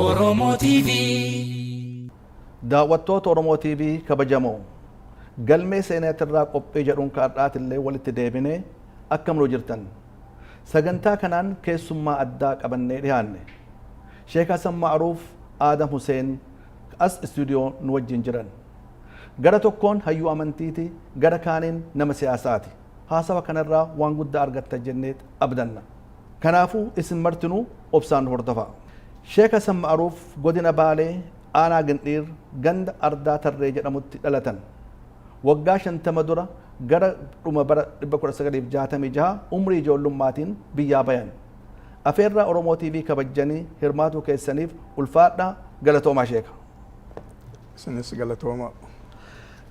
Oromo TV. daawwattoota Oromoo TV kabajamoo galmee seenaatirraa qophii jedhuun kaadhaatillee walitti deebinee akkam nu jirtan sagantaa kanaan keessummaa addaa qabannee dhiyaanne Sheekh Hasan Maaruuf Adam Hussein as istuudiyoo nu wajjin jiran gara tokkoon hayyuu amantiiti gara kaaniin nama siyaasaati haasawa kanarraa waan guddaa argatta jenneet abdanna kanaafuu isin martinuu obsaan hordofaa Sheekh Hasan Maaruuf godina Baalee aanaa Gindhiir ganda ardaa tarree jedhamutti dhalatan waggaa 50 dura gara dhuma bara 1966 umrii ijoollummaatiin biyyaa bayan afeerraa Oromoo TV kabajjanii hirmaatuu keessaniif ulfaadhaa galatoomaa Sheeka isinis galatooma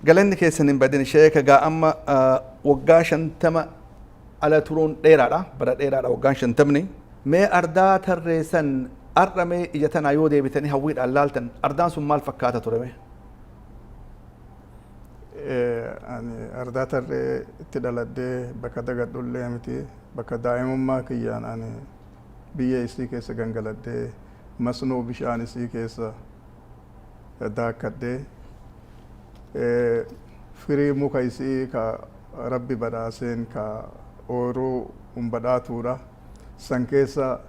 galanni keessaniin badin Sheeka gaa amma waggaa 50 ala turuun dheeraadha bara dheeraadha waggaan 50 mee ardaa tarree san arramee ija tanaa yoo deebitanii hawwiidhaan laaltan ardaan sun maal fakkaata ture? Ani ardaa tarree itti dhaladhee bakka dagadhullee miti bakka daa'imummaa kiyyaan ani biyya isii keessa gangaladhee masnoo bishaan isii keessa daakkadhee firii muka isii ka rabbi badhaaseen ka ooyiruu badhaatuudha san keessa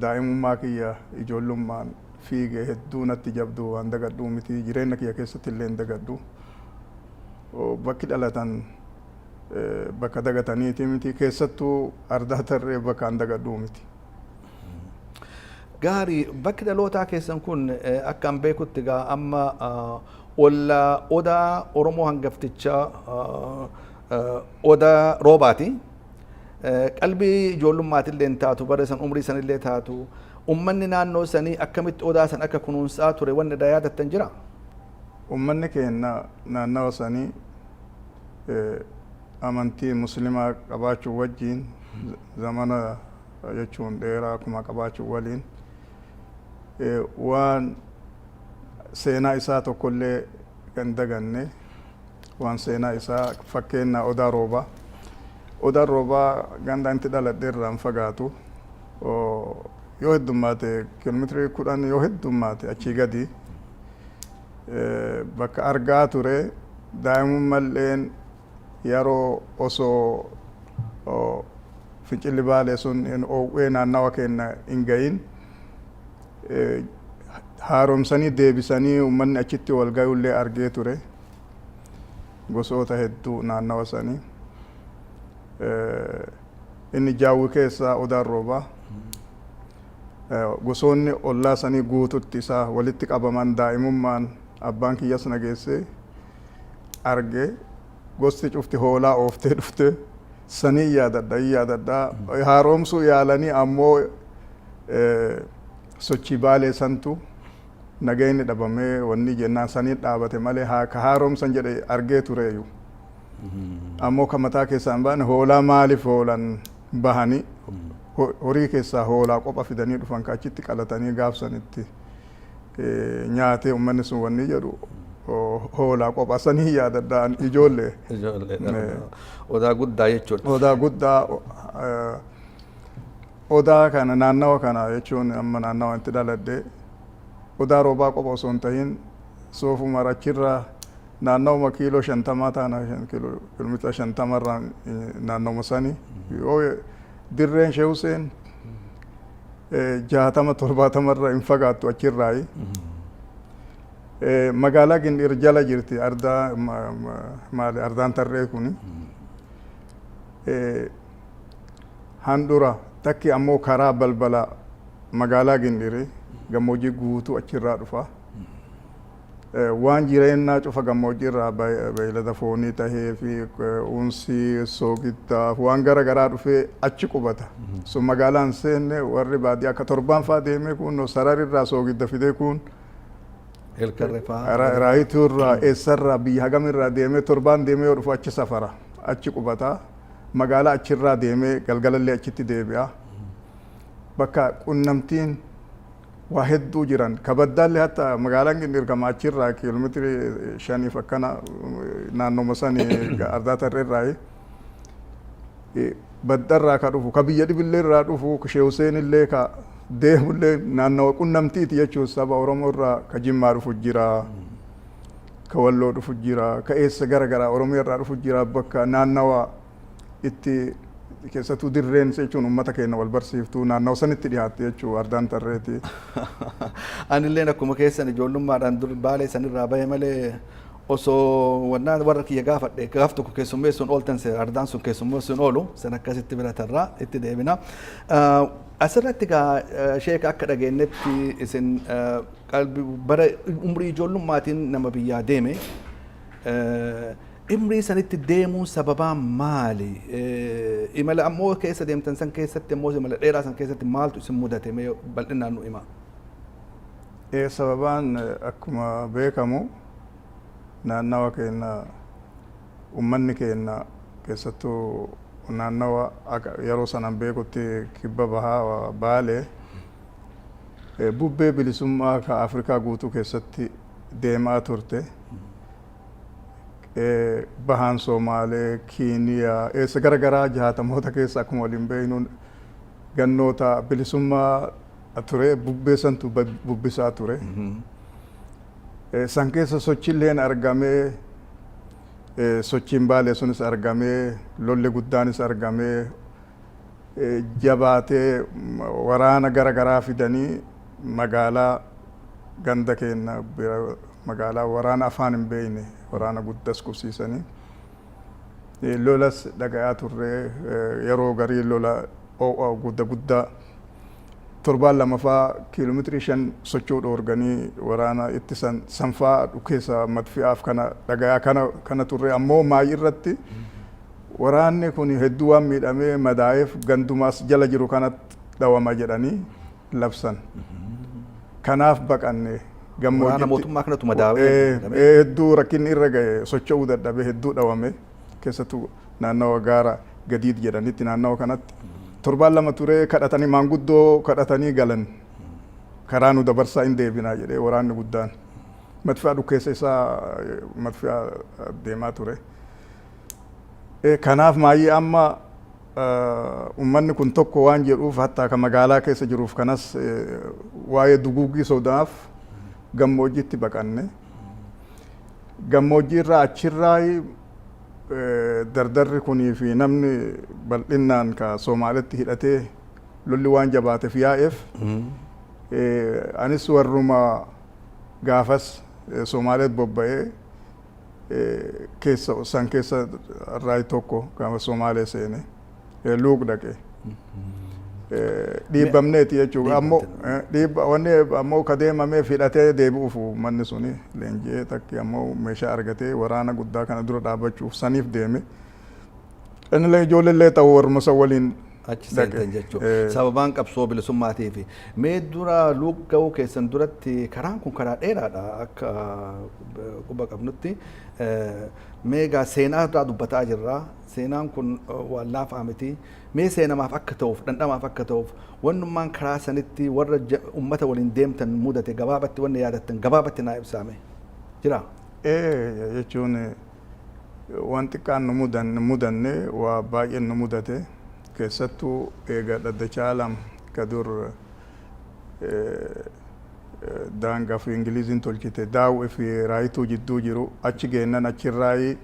daa'imummaa kiyya ijoollummaan fiige hedduu natti jabdu waan dagadhuu miti jireenya kiyya keessatti illee dagadhu bakki dhalatan bakka dagataniiti miti keessattuu ardaa tarree bakka an dagadhuu miti. Gaarii bakki dhalootaa keessan kun akka an beekutti gaa amma odaa Oromoo hangaftichaa odaa roobaati. qalbii ijoollummaatiillee taatu bara san umrii sanillee taatu ummanni naannoo sanii akkamitti odaa san akka kunuunsaa ture wanni dha yaadattan jira? Ummanni keenya naannawa sanii amantii muslimaa qabaachuu wajjiin zamana jechuun dheeraa akkuma qabaachuu waliin waan seenaa isaa tokkollee kan daganne waan seenaa isaa fakkeenyaa odaa roobaa odaa roobaa ganda inti dhaladheerraan fagaatu yoo heddummaate kiiloomeetirii 10 yoo heddummaate achii gadi bakka argaa ture daa'imummalleen yeroo osoo fincilli baalee sun oowwee naannawa keenya hin gahin haaromsanii deebisanii uummanni achitti wal ga'ullee argee ture gosoota hedduu naannawa sanii inni jaawwi keessaa odaan roobaa gosoonni ollaa sanii guututti isaa walitti qabaman daa'imummaan abbaan kiyyas nageessee arge gosti cufti hoolaa ooftee dhufte sanii yaadadhaa haaromsuu yaalanii ammoo sochii baalee santu nageenyi dhabamee wanni jennaan sanii dhaabate malee ka haaromsan jedhe argee tureeyyu ammoo kan mataa keessaan baane hoolaa maaliif hoolan bahanii horii keessaa hoolaa qopha fidanii dhufan ka achitti qalatanii gaafsanitti nyaatee uummanni sun wanni jedhu hoolaa qopha sanii yaadadhaan ijoollee odaa guddaa jechuudha. Odaa guddaa odaa kana naannawa kana jechuun amma naannawa itti dhaladhee odaa roobaa qopha osoo hin tahin soofuma rachirraa naannawuma kiiloo 50 taana kiiloomeetira 50 irraan naannawuma sanii yoo dirreen Sheekh Huseen 60-70 irra hin fagaattu achirraayi magaalaa Gindhiir jala jirti ardaa maali ardaan tarree kuni handura takki ammoo karaa balbala magaalaa Gindhiir gammoojjii guutuu achirraa dhufa waan jireenyaa cufa gammoojjii irraa beeylada foonii tahee fi unsii soogiddaa waan gara garaa dhufee achi qubata so magaalaan seenne warri baadiyyaa akka torbaan faa deemee kun sararirraa soogidda fidee kun raayituurraa eessarraa biyya hagamirraa deemee torbaan deemee yoo dhufu achi safara achi qubata magaalaa achirraa deemee galgalallee achitti deebi'a bakka qunnamtiin waa hedduu jiran kabaddaallee hatta magaalaan Gindhiir kama achirraa kiiloomeetirii 5 akkana naannoma sani ardaa tarreerraa baddarraa ka dhufu ka biyya dhibillee irraa dhufu Shee Huseen illee ka deemullee naannawa qunnamtiiti jechuun saba Oromoo irraa ka Jimmaa dhufu jira ka Walloo dhufu jira ka eessa garagaraa Oromiyaa irraa dhufu jira bakka naannawa itti keessattuu dirreen jechuun uummata keenya wal barsiiftuu naannawa sanitti dhiyaatte jechuun ardaan tarreeti. Anillee akkuma keessan ijoollummaadhaan dur baalee sanirraa bahe malee osoo wannaan warra kiyya gaafadhe gaaf tokko keessummeessuun ooltan ardaan sun keessummeessuun oolu san akkasitti biratarraa itti deebina. Asirratti gaa sheeka akka dhageenyetti isin qalbii bara umrii ijoollummaatiin nama biyyaa deeme umrii sanitti deemuun sababaan maali? Imala ammoo keessa deemtan san keessatti ammoo imala dheeraa san keessatti maaltu isin mudate mee bal'inaan nu hima? Sababaan akkuma beekamu naannawa keenya ummanni keenya keessattuu naannawa yeroo sanan beekutti kibba bahaa Baalee bubbee bilisummaa ka Afrikaa guutuu keessatti deemaa turte. Bahaan Somaalee, Kiiniyaa, eessa garagaraa jaatamoota keessa akkuma waliin beeknu gannoota bilisummaa ture bubbee santu bubbisaa ture. San keessa sochiilleen argamee sochiin Baalee sunis argamee lolli guddaanis argamee jabaatee waraana garagaraa fidanii magaalaa ganda keenya magaalaa waraana afaan hin beekne waraana guddas qubsiisanii lolas dhagayaa turre yeroo garii lola guddaa torbaan lamaffaa kiiloomeetirii 5 socho'uu dhoorganii waraana ittisan sanfaa keessa madfi'aaf kana dhagayaa kana turre ammoo maayii irratti waraanni kun hedduu waan miidhamee madaa'eef gandumaas jala jiru kanatti dhawama jedhanii labsan. Kanaaf baqanne waraana mootummaa kanatu madaa'ee hedduu rakkinni irra ga'e socho'uu dadhabee hedduu dhawame keessattuu naannawa gaara gadiit jedhanitti naannawa kanatti. Torbaan lama ture kadhatanii maanguddoo kadhatanii galan karaa nu dabarsaa hin deebinaa jedhee waraanni guddaan madfi'aa dhukkeessa isaa madfi'aa deemaa ture. Kanaaf maayii amma ummanni kun tokko waan jedhuuf hattaa ka magaalaa keessa jiruuf kanas waa'ee duguugii sodaaf gammoojjiitti baqanne. Gammoojjii irraa achirraa dardarri kunii fi namni bal'innaan ka Somaaletti hidhatee lolli waan jabaateef yaa'eef anis warruma gaafas Somaaleet bobba'ee keessa san keessa irraa tokko gaafa Somaalee seene luuq dhaqe. Dhiibbamneeti jechuudha ammoo ka deemamee hidhatee deebi'uuf manni suni leenji'ee takki ammoo meeshaa argatee waraana guddaa kana dura dhaabbachuuf saniif deeme. Inni ijoollee ta'uu warruma san waliin achi seentan jechuudha. Sababaan qabsoo bilisummaatiif mee dura luuq ga'uu keessan duratti karaan kun karaa dheeraadha akka quba qabnutti. Mee gaa seenaa irraa dubbataa jirra. Seenaan kun waan laafaa miti. Mee seenamaaf akka ta'uuf dhandhamaaf akka ta'uuf wannummaan karaa sanitti warra ummata waliin deemtan mudate gabaabatti wanna yaadattan gabaabatti naa ibsaame jira. Jechuun waan xiqqaan nu mudanne waa baay'een nu mudate keessattuu eega dhaddachaa lama ka dur daangaa fi Ingiliiziin tolchite daawwee fi raayituu jidduu jiru achi geennan achirraayi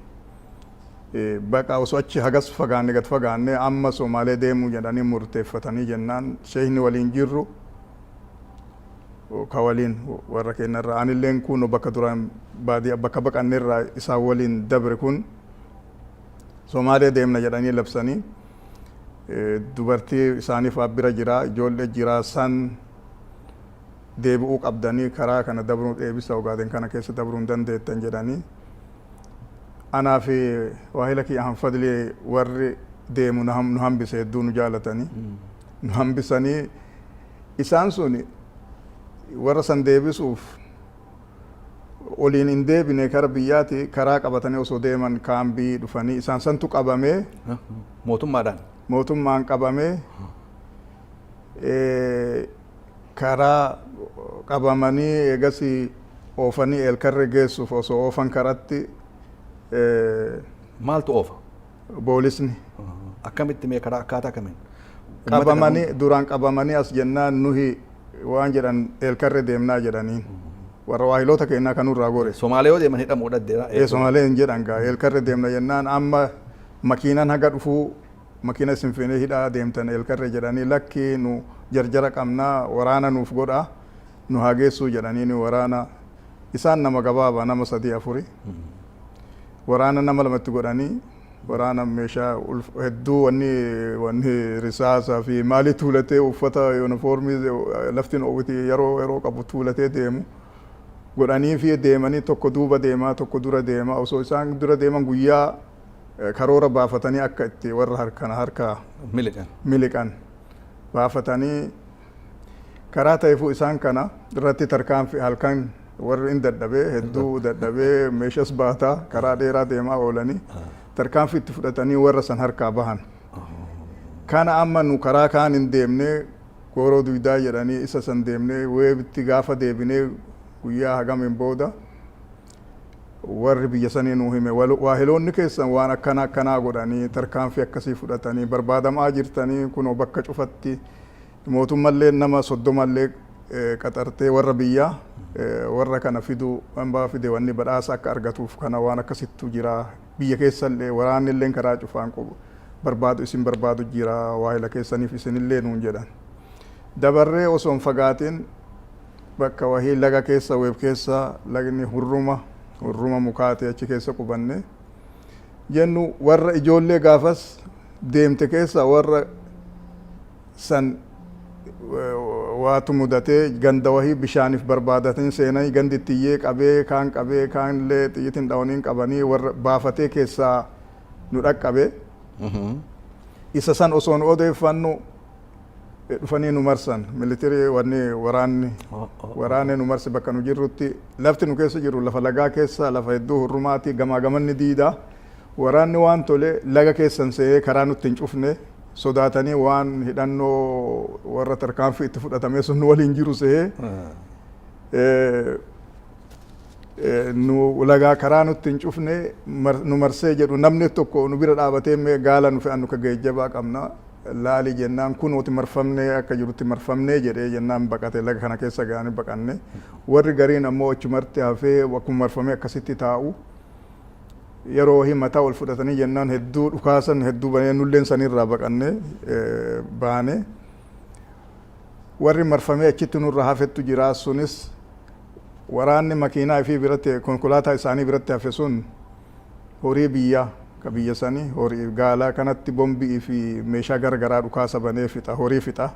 baqa osoo achi hagas fagaanne gad fagaanne amma Somaalee deemuu jedhanii murteeffatanii jennaan sheehni waliin jirru ka waliin warra keenyarraa anilleen kun bakka duraan baadiyyaa bakka baqanneerraa isaan waliin dabre kun Somaalee deemna jedhanii labsanii dubartii isaaniif bira jira ijoollee jira san deebi'uu qabdanii karaa kana dabruu dheebisa ogaaden kana keessa dabruu hin dandeettan jedhanii anaa fi waahila kiyya hanfadlee warri deemu nu hambise hedduu nu jaalatanii nu hambisanii isaan sun warra san deebisuuf oliin hin deebine kara biyyaati karaa qabatanii osoo deeman kaambii dhufanii isaan santu qabamee mootummaan qabamee karaa qabamanii eegas oofanii eelkarre geessuuf osoo oofan karatti Maaltu oofa? Boolisni. Akkamitti mee karaa akkaataa kamiin? Qabamanii duraan qabamanii as jennaan nuhi waan jedhan eelkarre deemnaa jedhaniin. Warra waahiloota kennaa kanurraa gore. Somaalee yoo deeman hidhamuu dhaddeera. Somaalee hin jedhan gaa eelkarre deemna jennaan amma makiinaan haga dhufuu makiina isin feenee hidhaa deemtan eelkarre jedhanii lakki nu jarjara qabnaa waraana nuuf godhaa nu haa geessuu jedhanii waraana isaan nama gabaabaa nama 3-4 waraana nama lamatti godhanii waraana meeshaa hedduu wanni risaasaa fi maalii tuulatee uffata yuunifoormii laftiin oowwiti yeroo qabu tuulatee deemu godhanii fi deemanii tokko duuba deemaa tokko dura deemaa osoo isaan dura deeman guyyaa karoora baafatanii akka itti warra harka miliqan baafatanii karaa ta'eefuu isaan kana irratti tarkaanfii halkan warri hin dadhabee hedduu dadhabee meeshas baataa karaa dheeraa deemaa oolanii tarkaanfii itti fudhatanii warra san harkaa bahan. Kana amma nu karaa kaan hin deemnee gooroo duydaa jedhanii isa san deemnee weebitti gaafa deebinee guyyaa hagamiin booda warri biyya sanii nuu hime waahiloonni keessan waan akkanaa godhanii tarkaanfii akkasii fudhatanii barbaadamaa jirtanii kunoo bakka cufatti mootummallee nama 30 qaxartee warra biyyaa warra kana fiduu hambaa fide wanni badhaasa akka argatuuf kana waan akkasittu jira biyya keessallee waraannillee karaa cufaan barbaadu isin barbaadu jira waahila keessaniif isinillee nuun jedhan dabarree osoo hin fagaatin bakka wahii laga keessa weeb keessa lagni hurruma mukaate achi keessa qubanne jennu warra ijoollee gaafas deemte keessa warra san waatu mudatee ganda wahii bishaaniif barbaadatin seenanii gandi tiyyee qabee kaanillee xiyyitiin dhawaniin qabanii warra baafatee keessaa nu dhaqqabe isa san osoon odeeffannu dhufanii nu marsan militarii waraanni nu marse bakka nu jirrutti lafti nu keessa jiru lafa lagaa keessa lafa hedduu hurrumaati gamaa gamanni diidaa waraanni waan tole laga keessan se'ee karaa nutti hin cufne sodaatanii waan hidhannoo warra tarkaanfii itti fudhatamee sun nu waliin jiru se'ee nu lagaa karaa nutti hin cufne nu marsee jedhu namni tokko nu bira dhaabatee mee gaala nu fe'an nu ka geejjabaa qabna laali jennaan kunooti marfamnee akka jirutti marfamnee jedhee jennaan baqate laga kana keessa ga'anii baqanne warri gariin ammoo achumarti hafee akkuma marfamee akkasitti taa'u yeroo himataa ol fudhatanii jennaan hedduu dhukaasan hedduu banee nulleen sanirraa baqanne baane warri marfamee achitti nurra hafettu jira sunis waraanni makiinaa fi biratti konkolaataa isaanii biratti hafe sun horii biyyaa ka biyya sanii horii gaalaa kanatti bombii fi meeshaa garagaraa dhukaasa banee fixa horii fixa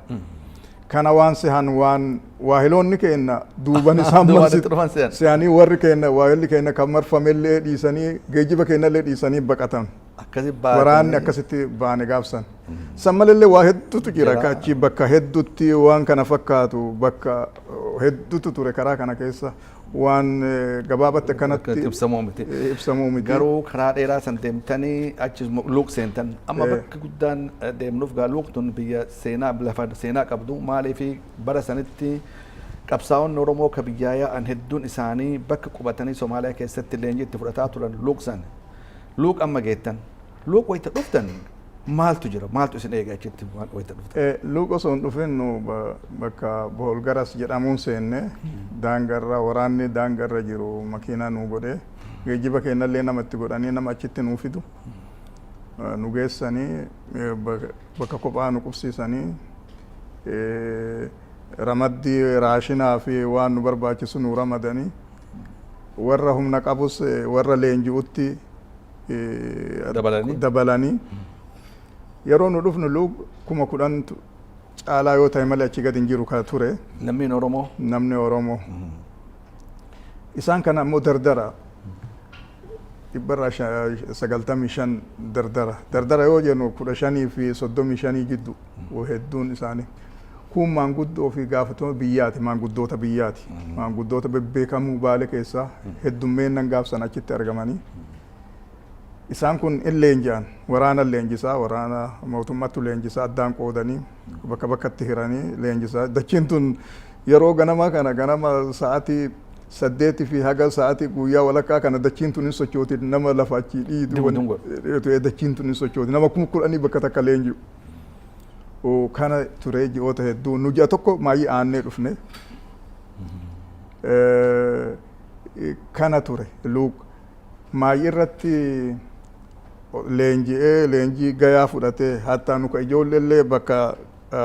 kana waan sehan waan waahiloonni keenya duuban isaan se'anii warri keenya waahilli keenya kan marfamellee dhiisanii geejjiba keenyallee dhiisanii baqatan waraanni akkasitti baane gaafsan san malallee waa hedduutu jira kachi bakka hedduutti waan kana fakkaatu bakka hedduutu ture karaa kana keessa waan gabaabatti akkanatti ibsamuu miti garuu karaa dheeraa san deemtanii achi luuq seentan amma bakki guddaan deemnuuf gaa luuqtun biyya seenaa lafa seenaa qabdu maalii fi bara sanitti qabsaa'onni Oromoo ka biyyaa yaa'an hedduun isaanii bakka qubatanii Somaaliyaa keessatti leenjii itti fudhataa turan luuq san luuq amma geettan luuq wayita dhuftan maaltu jira maaltu isin eega achitti wayita dhuftan luuq osoo hin dhufin nu bakka boholgaras jedhamuun seenne daangarra waraanni daangarra jiru makiinaa nu godhee geejjiba keenyallee namatti godhanii nama achitti nuu fidu nu geessanii bakka kophaa nu qubsiisanii ramaddii raashinaa fi waan nu barbaachisu nu ramadanii warra humna qabus warra leenji'utti dabalanii yeroo nu dhufnu luuq 10,000 caalaa yoo ta'e malee achi gad hin jiru ka ture namni Oromoo isaan kana ammoo dardara 95 dardara yoo jennu 15 fi 35 jiddu hedduun isaanii kun maanguddoo fi gaafatama biyyaati maanguddoota biyyaati maanguddoota bebbeekamuu baale keessaa heddummeennan gaafsan achitti argamanii isaan kun in leenji'an waraana leenjisaa waraana mootummaatu leenjisaa addaan qoodanii bakka bakkatti hiranii leenjisaa dachiin tun yeroo ganama sa'aatii saddeeti fi haga sa'aatii guyyaa walakkaa kana dachiin tun hin sochooti nama lafa achii dhiitu dachiin tun hin sochooti nama kuma kudhanii bakka takka leenji'u. Kana ture ji'oota hedduu nu ji'a tokko maayii aannee dhufne. Kana ture maayii irratti leenjii gayaa fudhatee hattaa nu ka ijoolleellee bakka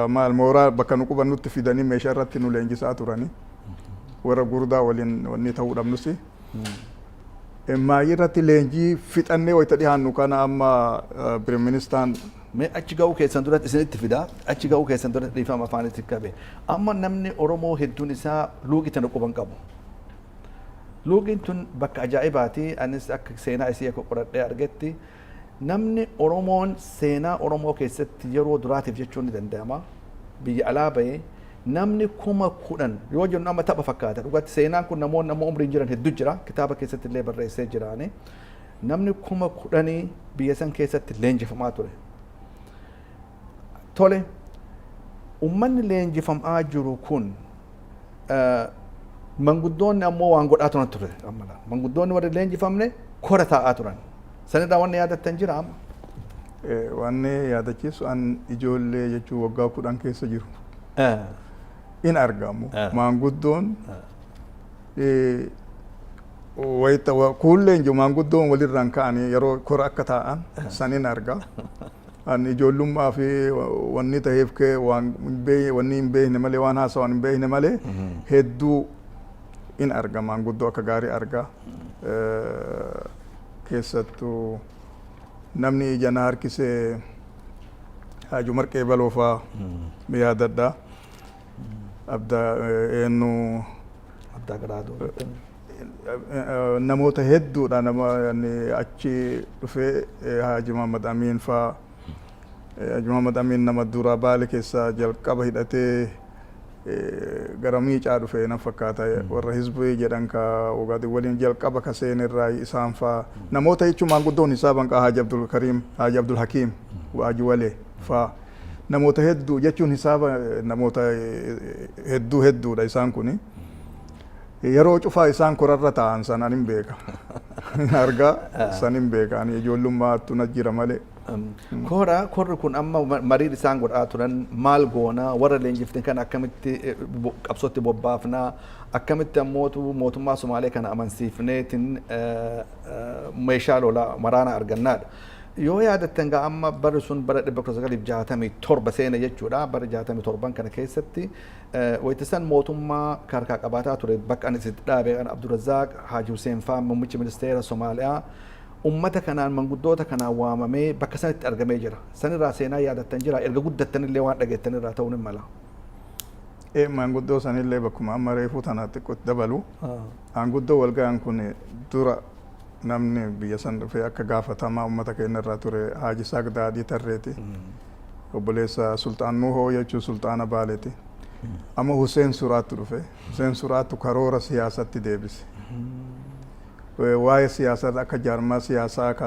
maal mooraa bakka nu qubannutti fidanii meeshaa irratti nu leenjisaa turanii. Warra gurdaa waliin wanni ta'uu dhabnus. Maayii irratti leenjii fixannee wayita dhiyaannu kana amma Piriministaan mee achi ga'uu keessan duratti isinitti fida achi ga'uu keessan duratti dhiifama afaanitti qabe amma namni Oromoo hedduun isaa luugii tana quban qabu. Luugiin tun bakka ajaa'ibaati anis akka seenaa isii akka qoradhee argetti namni Oromoon seenaa Oromoo keessatti yeroo duraatiif jechuun ni danda'ama biyya alaa bahee namni 10,000 yoo jennu amma tapha fakkaata dhugatti seenaan kun namoonni amma umriin jiran hedduu jira kitaaba keessatti illee barreessee jiraane namni 10,000 biyya san keessatti leenjifamaa ture. Tole ummanni leenjifamaa jiru kun manguddoonni ammoo waan godhaa turan ture manguddoonni warri leenjifamne kora taa'aa turan sanirraa wanni yaadattan jira amma. Wanni yaadachiisu an ijoollee jechuun waggaa 10 keessa jiru. In argamu maanguddoon wayita kuulleen jiru maanguddoon walirraan ka'anii yeroo kora akka taa'an sanin arga. An ijoollummaa fi wanni ta'eef kee wanni hin beekne malee waan haasawaan hin beekne malee hedduu in arga maanguddoo akka gaarii arga. Keessattuu namni ija na harkisee Haaju Marqee Baloofaa yaadadha. Abda eenyu adda garaaduu namoota hedduudha nama achi dhufee Haaji Muhammad Amiin faa Haaji Muhammad Amiin nama dura Baale keessa jalqaba hidhatee gara miicaa dhufee na fakkaata warra hizbii jedhan ka ogaati waliin jalqaba ka seenirraa isaan faa namoota jechuun maanguddoon hisaaban ka Haaji Abdul Kariim Haaji Abdul Hakiim Haaji Walee faa namoota hedduu jechuun hisaaba namoota hedduudha isaan kuni yeroo cufaa isaan korarra taa'an sanan hin beeka argaa san hin beeka ani ijoollummaattu na jira malee. Korri kun amma mariin isaan godhaa turan maal goona warra leenjiftan kan akkamitti qabsootti bobbaafnaa akkamitti mootummaa Somaalee kana amansiifneetiin meeshaa lolaa waraana argannaadha. Yoo yaadattan gaa amma barri sun bara 1967 seena jechuudha bara 67 kana keessatti wayitisan mootummaa harkaa qabaataa ture bakka ani itti dhaabe kan Abdurrazzaaq Haaji Hussein faa muummichi ministeera Somaaliyaa ummata kanaan manguddoota kanaan waamamee bakka sanitti argamee jira. Sanirraa seenaa yaadattan jira erga guddattan illee waan dhageettan irraa ta'uu ni mala. Manguddoo sanillee bakkuma amma reefuu tanaatti dabalu manguddoo walga'an kun dura namni biyya san dhufee akka gaafatamaa ummata keenya irraa ture Haaji Sagdaadii Tarreeti. Obboleessa Sultaan Nuhoo jechuun Sultaana Baaleeti. Amma Hussein Suraattu dhufe. Hussein Suraattu karoora siyaasatti deebise. Waa'ee siyaasaa akka jaarmaa siyaasaa ka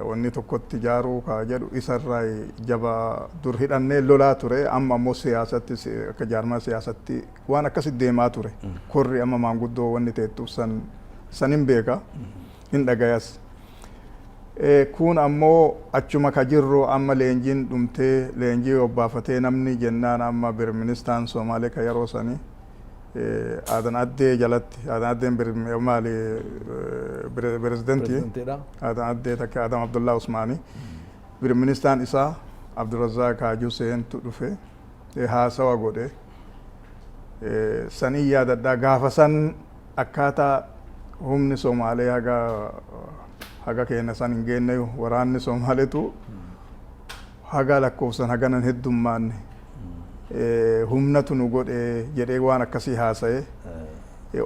wanni tokkotti ijaaruu ka jedhu isarraa jaba dur hidhannee lolaa ture amma ammoo siyaasatti akka jaarmaa siyaasatti waan akkasitti deemaa ture. Korri amma maanguddoo wanni teettuuf san hin beeka. In dhagayas. Kun ammoo achuma ka jirru amma leenjiin dhumtee leenjii obbaafatee namni jennaan amma Piriministaan Somaalee ka yeroo sanii Adan Addee jalatti Adan Addeen maali pirezidentii Adan Addee takka Adam Abdullah Usmaanii Piriministaan isaa Abdurrazzaaq Haaji Huseentu dhufe haasawa godhe sanii yaadadhaa gaafa san akkaataa humni Somaalee haga keenya san hin geenne waraanni Somaaleetu haga lakkoofsan haganan heddummaanne humnatu nu godhe jedhee waan akkasii haasa'e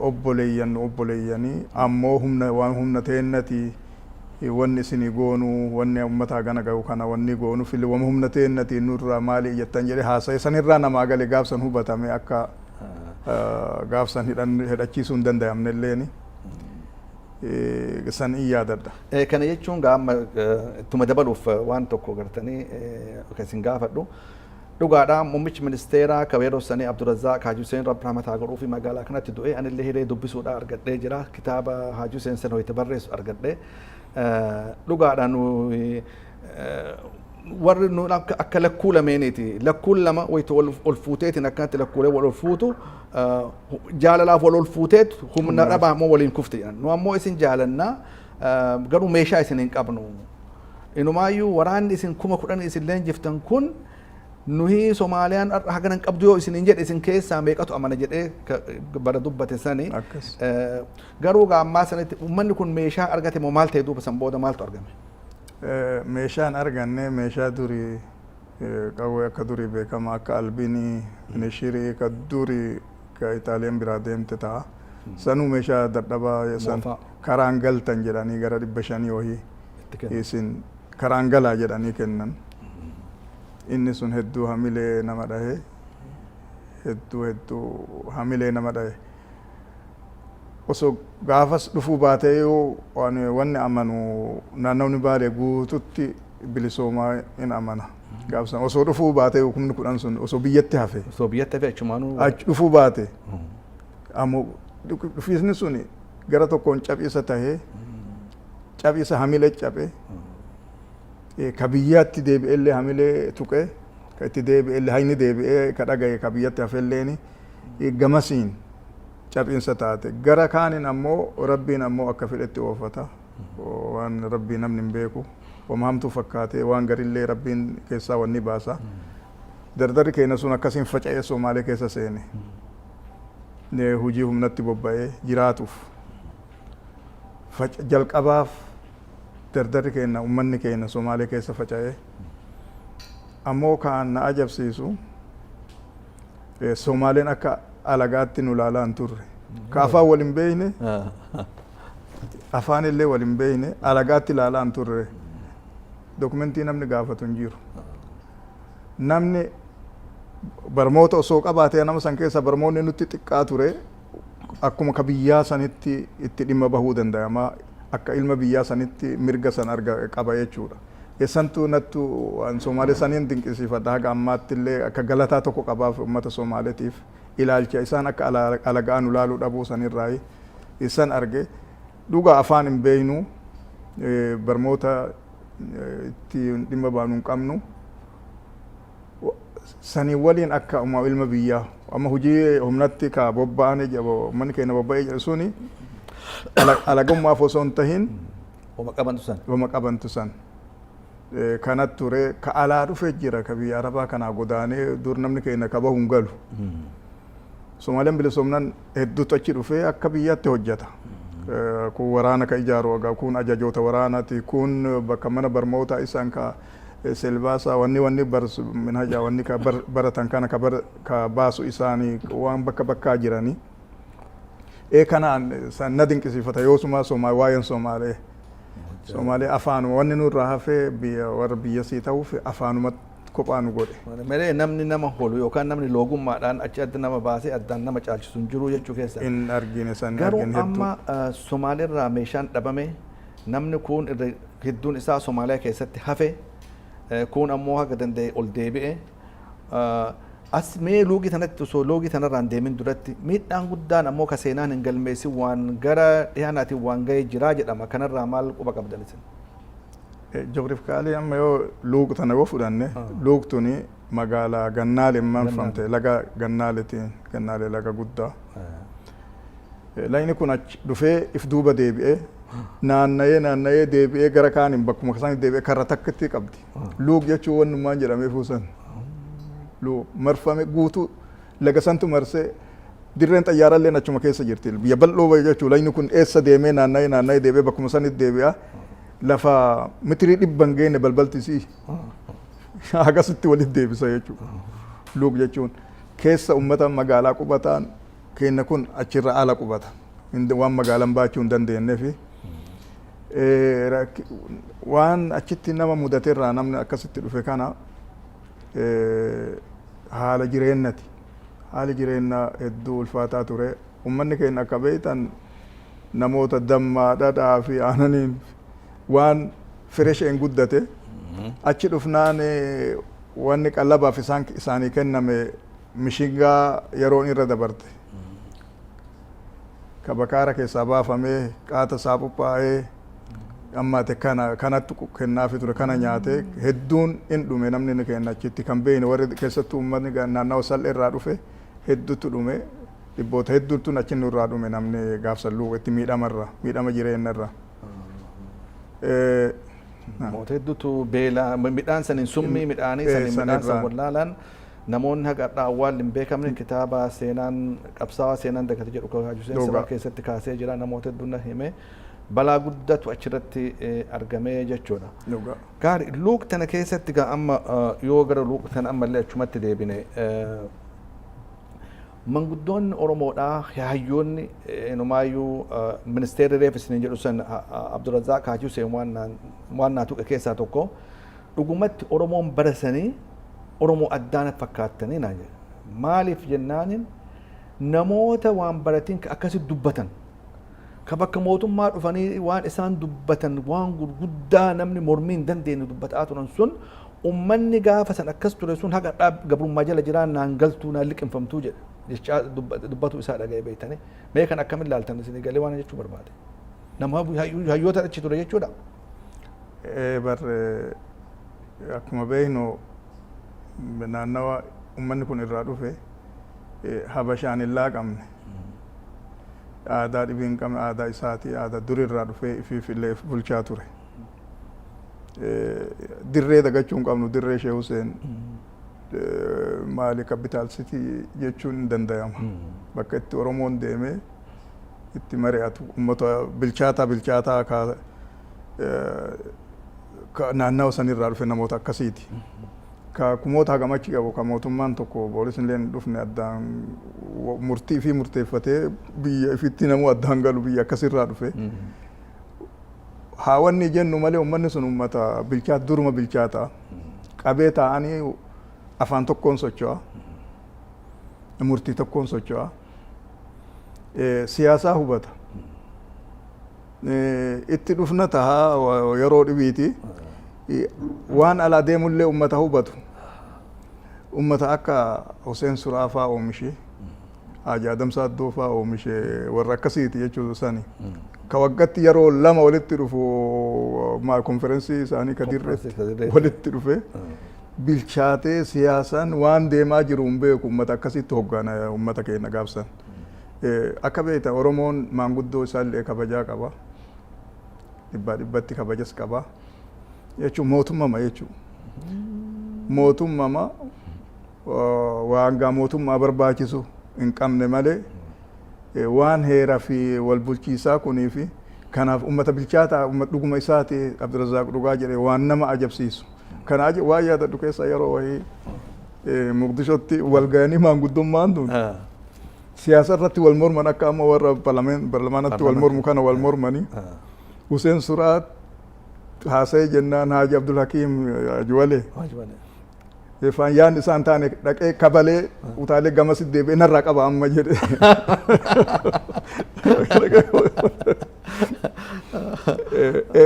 obboleeyyanii ammoo waan humna teennati wanni isinii goonu wanni uummataa gana ga'u kana wanni goonu fili waan humna teennati nurraa maali jettan jedhee haasa'e sanirraa namaa galee gaafsan hubatame akka gaafsan hidhachiisuu hin danda'amne illeeni. San yaadadha. Kana jechuun gaama ittuma dabaluuf waan tokko gartanii isin gaafadhu dhugaadhaan muummichi ministeeraa kabeeroo sanii Abdurrazzaaq Haji Hussein Rabbi rahmataa godhuu fi magaalaa kanatti du'e anillee hiree dubbisuudhaan argadhee jira kitaaba Haji Hussein sana hoyti barreessu argadhee dhugaadhaan warri nuun akka lakkuu lameeniiti lakkuun lama wayita ol fuuteetiin akkanatti lakkuulee wal ol fuutu jaalalaaf wal ol fuuteet humna dhabaa moo waliin kufte jedhan nu ammoo isin jaalannaa garuu meeshaa isin hin qabnu inumaayyuu waraanni isin 10,000 isin leenjiftan kun nuhi Soomaaliyaan haganan qabdu yoo isin hin jedhe isin keessaa meeqatu amana jedhee bara dubbate sani garuu ammaa sanatti uummanni kun meeshaa argate moo maal ta'e duuba san booda maaltu argame? Meeshaan arganne meeshaa durii qawwee akka durii beekama akka albinii nishirii ka durii ka Itaaliyaan biraa deemte ta'a sanuu meeshaa dadhabaa san karaan galtan jedhanii gara 500 wahii isin karaan galaa jedhanii kennan inni sun hedduu hamilee nama dhahe hedduu hamilee nama dhahe osoo gaafas dhufuu baatee yoo wanni amanu naannawni Baalee guututti bilisoomaa in amana gaafsan osoo dhufuu baatee hukumni 10 sun osoo biyyatti hafe achumaanuu dhufuu baate ammoo dhufiisni suni gara tokkoon cabisa tahee cabisa hamilee cabe ka biyyatti deebi'ellee hamilee tuqee ka itti deebi'ellee hayni deebi'ee ka dhagaye ka biyyatti hafelleeni gamasiin cabinsa taate gara kaanin ammoo rabbiin ammoo akka fedhetti oofata waan rabbii namni hin beeku wama hamtuu fakkaatee waan garillee rabbiin keessaa wanni baasa dardarri keenya sun akkasiin faca'ee Soomaalee keessa seene hujii humnatti bobba'ee jiraatuuf jalqabaaf dardarri keenya ummanni keenya Soomaalee keessa faca'ee ammoo kaan na ajabsiisu Soomaaleen akka alagaatti nu laalaan turre ka afaan wal hin beeyne afaan illee wal hin beeyne alagaatti laalaan turre dokumentii namni gaafatu hin jiru namni barmoota osoo qabaatee nama san keessa barmoonni nutti xiqqaa ture akkuma ka biyyaa sanitti itti dhimma bahuu danda'ama akka ilma biyyaa sanitti mirga san arga qaba jechuudha eessantuu nattu waan Soomaalee saniin dinqisiifadha haga ammaatti illee akka galataa tokko qabaaf uummata Soomaaleetiif ilaalcha isaan akka alagaan ulaaluu dhabuu sanirraa isaan arge dhugaa afaan hin beeynu barmoota itti dhimma baanu hin qabnu sanii waliin akka ilma biyyaa amma hujii humnatti ka bobba'anii jabo manni keenya bobba'ee jedhu suni alagummaaf osoo hin tahin wama qabantu san kanat ture ka alaa dhufe jira ka biyya arabaa kanaa godaanee dur namni keenya ka bahu hin galu Soomaaliyaan bilisoomnaan hedduutu achi dhufee akka biyyaatti hojjeta kun waraana ka ijaaru agaa kun ajajoota waraanaati kun bakka mana barmoota isaan ka silbaasa wanni minhaja wanni ka baratan kana ka baasu isaanii waan bakkaa jiranii kanaan san na dinqisiifata yoosuma waa'een Soomaalee afaan wanni nurraa hafee warra biyya sii ta'uuf afaanuma kophaa nu godhe. Malee namni nama holu yookaan namni loogummaadhaan achi adda nama baasee addaan nama caalchisu hin jiru jechuu keessa. In argine san garuu amma Somaaleerraa meeshaan dhabame namni kun hedduun isaa Somaaliyaa keessatti hafe kun ammoo haga danda'e ol deebi'e as mee loogii tanatti osoo loogii tanarraan deemin duratti miidhaan guddaan ammoo ka seenaan hin galmeessin waan gara dhiyaanaatiin waan ga'ee jiraa jedhama kanarraa maal quba qabdan isin? Joogirifkaalii amma yoo luuq tana yoo fudhanne luuq tuni magaalaa Gannaalee manfamte laga Gannaalee laga guddaa lagni kun achi dhufee if duuba deebi'ee naanna'ee deebi'ee gara kaaniin bakkuma isaan deebi'ee karra takkatti qabdi luuq jechuun wannummaan jedhamee fuusan luuq marfame guutuu laga santu marsee dirreen xayyaaraallee achuma keessa jirti biyya bal'oo jechuun lagni kun eessa deemee naanna'ee deebi'ee bakkuma sanitti deebi'a lafa mitirii 100 geenne balbaltisii akkasitti walitti deebisa jechuudha luuq jechuun keessa ummata magaalaa qubataan keenya kun achirra ala qubata waan magaalaan baachuu hin dandeenyeefi waan achitti nama mudateerraa namni akkasitti dhufe kana haala jireennati haali jireenyaa hedduu ulfaataa ture ummanni keenya akka beektan namoota dammaa dhadhaa fi aananiin waan firesheen guddate achi dhufnaan wanni qallabaaf isaanii kenname mishingaa yeroon irra dabarte ka bakaara keessaa baafamee qaata isaa qophaa'ee ammaate kanatti kennaafi ture kana nyaate hedduun in dhume namni ni kenna achitti kan beeyne warri keessattuu uummanni naannawa sal'ee irraa dhufe hedduutu dhume dhibboota hedduutu achin irraa dhume namni gaafsalluu itti miidhama jireenyarra. Namoota hedduutu beela midhaan saniin summii midhaanii saniin midhaan san wallaalaan namoonni haqa awwaal hin beekamne kitaaba seenaan qabsaawaa seenaan dagate jedhu kaaju seenaa keessatti kaasee jira namoota hedduun hime balaa guddatu achirratti argamee jechuudha. Gaarii luuk tana keessatti gaa amma yoo gara luuk tana ammallee achumatti deebine manguddoonni Oromoodhaa hayyoonni numaayyuu ministeerri reefisni jedhu san Abdurrazzaaq Haajii Huseen waan naa tuqe keessaa tokko dhugumatti Oromoon barasanii Oromoo addaana fakkaattanii naan jedhe. Maaliif jennaanin namoota waan baratiin akkasitti dubbatan ka bakka mootummaa dhufanii waan isaan dubbatan waan gurguddaa namni mormii hin dandeenye dubbataa turan sun ummanni gaafa san akkas ture sun haqa dhaab gabrummaa jala jiraan naan galtuu naan liqinfamtuu jedhe. Jecha dubbatu isaa dhaga'ee beeytanii mee kan akkamiin ilaaltan isin galee waan jechuu barbaade. Nama hayyoota achi ture jechuudha. Barre akkuma beeknu naannawa ummanni kun irraa dhufe habashaan hin laaqamne aadaa dhibii hin qabne aadaa isaatii aadaa duri irraa dhufee ifiif illee bulchaa ture. Dirree dagachuu hin qabnu dirree Sheekh Huseen maali capital city jechuun hin danda'ama. Bakka itti Oromoon deemee itti mari'atu uummata bilchaataa ka naannawa sanirraa dhufe namoota akkasiiti. Ka kumoota hagamachi qabu ka mootummaan tokko poolisiin illee hin dhufne addaan murtii fi murteeffatee biyya ifitti namuu addaan galu biyya akkasirraa dhufe. Haa wanni jennu malee uummanni sun uummata duruma bilchaataa qabee taa'anii afaan tokkoon socho'a murtii tokkoon socho'a siyaasaa hubata itti dhufna tahaa yeroo dhibiiti waan alaa deemullee ummata hubatu ummata akka Huseen Suraafaa oomishe Haaji Adamsaa Addoofaa oomishe warra akkasiiti jechuudha sani ka waggatti yeroo lama walitti dhufu konferensii isaanii ka dirreetti walitti dhufe bilchaatee siyaasaan waan deemaa jiru hin beeku ummata akkasitti hoggana ummata keenya gaafsan. Akka beektan Oromoon maanguddoo isaallee kabajaa qaba. Dhibbatti kabajas qaba. Jechuun mootummaa jechuun. Mootummaa waan gaa mootummaa barbaachisu hin qabne malee waan heeraa fi wal bulchiisaa kunii fi kanaaf ummata bilchaataa ummata dhuguma isaati Abdurrazzaaq dhugaa jedhee waan nama ajabsiisu. Kana waan yaadadhu keessa yeroo wayii Muqdishootti wal ga'anii maanguddummaan tun siyaasa irratti wal morman akka amma warra parlamaanatti wal mormu kana wal mormanii Huseen Suraat haasa'ee jennaan Haaji Abdul Hakiim Ajuwalee Efaan yaan isaan taane dhaqee kabalee utaalee gamasitti deebi'ee narraa qaba amma jedhe.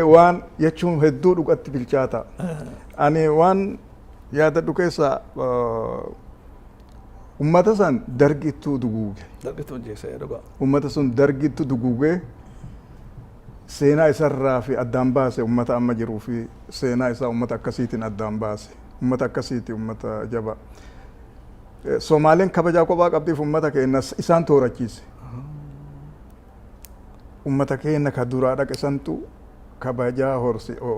Waan jechuun hedduu dhugatti bilchaata. Ani waan yaadadhu keessa ummata san dargittuu duguuge. Ummata sun dargittuu duguuge seenaa isarraa fi addaan baase ummata amma jiruu fi seenaa isaa ummata akkasiitiin addaan baase. Ummata akkasiiti ummata jaba. Somaaleen kabajaa kophaa qabdiif ummata keenya isaan toorachiise. Ummata keenya ka duraa dhaqe santu kabajaa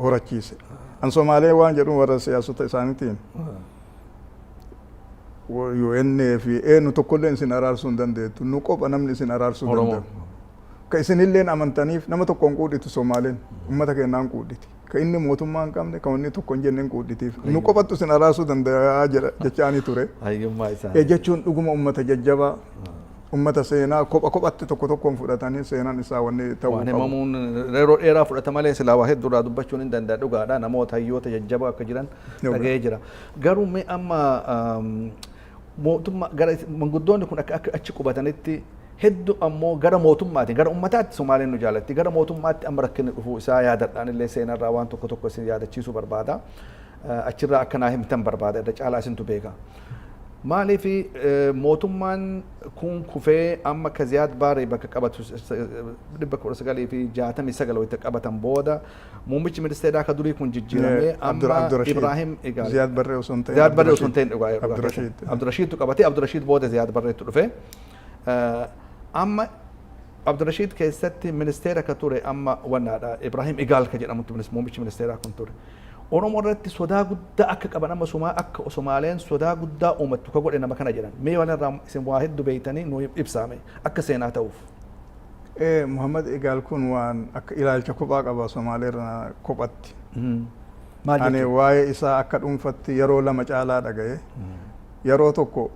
horachiise. An Somaalee waan jedhu warra siyaasota isaaniitiin UN fi eenyu tokkollee isin araarsuu hin dandeettu. Nu qopha namni isin araarsuu danda'u. Ka isinilleen amantaniif nama tokkoon quudhitu Somaaleen ummata keenyaan quudhiti. Ka inni mootummaa hin qabne ka inni tokko hin jenneen quudhitiif. Nu qophattu isin araarsuu danda'a jechaanii ture. Jechuun dhuguma ummata jajjabaa. Ummata seenaa kophatti tokkoon fudhatanii seenaan isaa wanni ta'uu qabu. Waan himamuun yeroo dheeraa fudhata malee silaa waa hedduudhaa dubbachuun hin danda'a dhugaadha. Namoota hayyoota jajjabaa akka jiran dhaga'ee jira. Garuu mee amma mootummaa gara manguddoonni kun akka achi qubatanitti hedduu ammoo gara mootummaati gara ummataatti Somaaleen nu jaalatti gara mootummaatti amma rakkinni dhufuu isaa yaadadhaan illee seenarraa waan tokko isin yaadachiisuu barbaada. achirraa akkanaa himtan barbaada irra caalaa isintu beeka. Maaliif mootummaan kun kufee amma ka Ziyaad Baaree bakka qabatu 1969 wayita qabatan booda muummichi ministeeraa ka durii kun jijjiiramee amma Ibrahim Egaal Ziyaad Barree osoo hin ta'in Ziyaad Barree osoo hin ta'in Abdurrashiid qabatee Abdurrashiid booda Ziyaad Barreetu dhufe amma Abdurrashiid keessatti ministeera ka ture amma wannaadha Ibrahim Egaal ka jedhamutti muummichi ministeeraa kun ture. Oromoo irratti sodaa guddaa akka qaban amma akka Somaaleen sodaa guddaa uumattu ka godhe nama kana jedhan. Mee walirraa isin waa hedduu beeytanii nu ibsaame akka seenaa ta'uuf. Muhammad Egaal kun waan akka ilaalcha kophaa qaba Somaaleerra kophatti. Ani waa'ee isaa akka dhuunfatti yeroo lama caalaa dhagaye. Yeroo tokko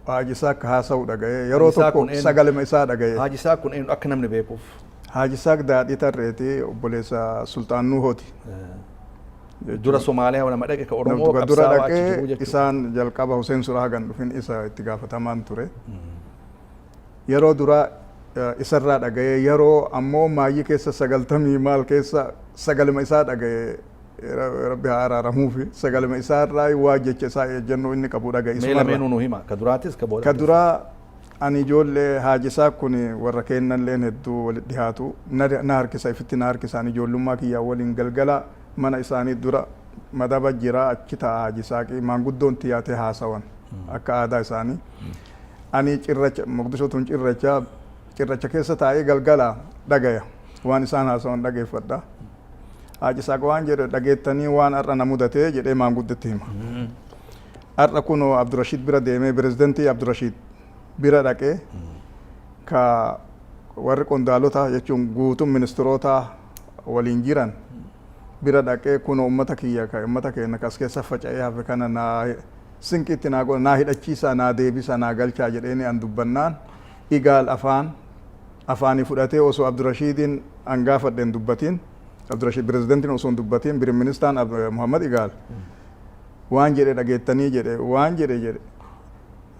Haaji Isaa akka haasa'u dhagaye. Yeroo tokko sagaluma isaa dhagaye. Haaji Isaa kun eenyu akka namni beekuuf. Haaji Isaa daadhii tarreeti obboleessa Sultaan Nuuhooti. Dura Somaaliyaa wana madhaqe ka Oromoo qabsaa'aa achi jiru jechuudha. Isaan jalqaba Hussein Suraa gan dhufin isa itti gaafatamaan ture. Yeroo dura isarraa dhagaye yeroo ammoo maayyii keessa 90 maal keessa sagaluma isaa dhagaye Rabbi haa araaramuufi sagaluma isaarraa waa jecha isaa ejjennoo inni qabu dhagaye isumarra. Mee lameenuu nu hima ka duraatis ka booda. Ka duraa ani ijoollee Haaji Isaa kun warra kennanleen hedduu walitti dhiyaatu na harkisa ifitti na harkisaan ijoollummaa kiyyaa waliin galgala mana isaanii dura madaba jira achi ta'a Haaji Isaaqii maanguddoon tiyaatee haasawan akka aadaa isaanii. Ani cirracha Moqdishootuun cirracha keessa taa'ee galgala dhagaya waan isaan haasawan dhageeffadha. Haaji Isaaq waan jedhe dhageettanii waan har'a na mudatee jedhee maanguddotti hima. Har'a kunoo Abdurrashiid bira deemee pirezidantii Abdurrashiid bira dhaqee ka warri qondaalota jechuun guutuun ministeerota waliin jiran bira dhaqee kun uummata kiyya ka uummata keenya kas keessa faca'ee hafe kana naa sinqitti naa godha naa hidhachiisa naa deebisa naa galchaa jedheeni an dubbannaan Egaal afaanii fudhatee osoo Abdurrashiidin an gaafadheen dubbatiin Abdurrashiid pirezidantiin osoo hin dubbatiin biri ministaan Muhammad Egaal waan jedhe dhageettanii jedhe waan jedhe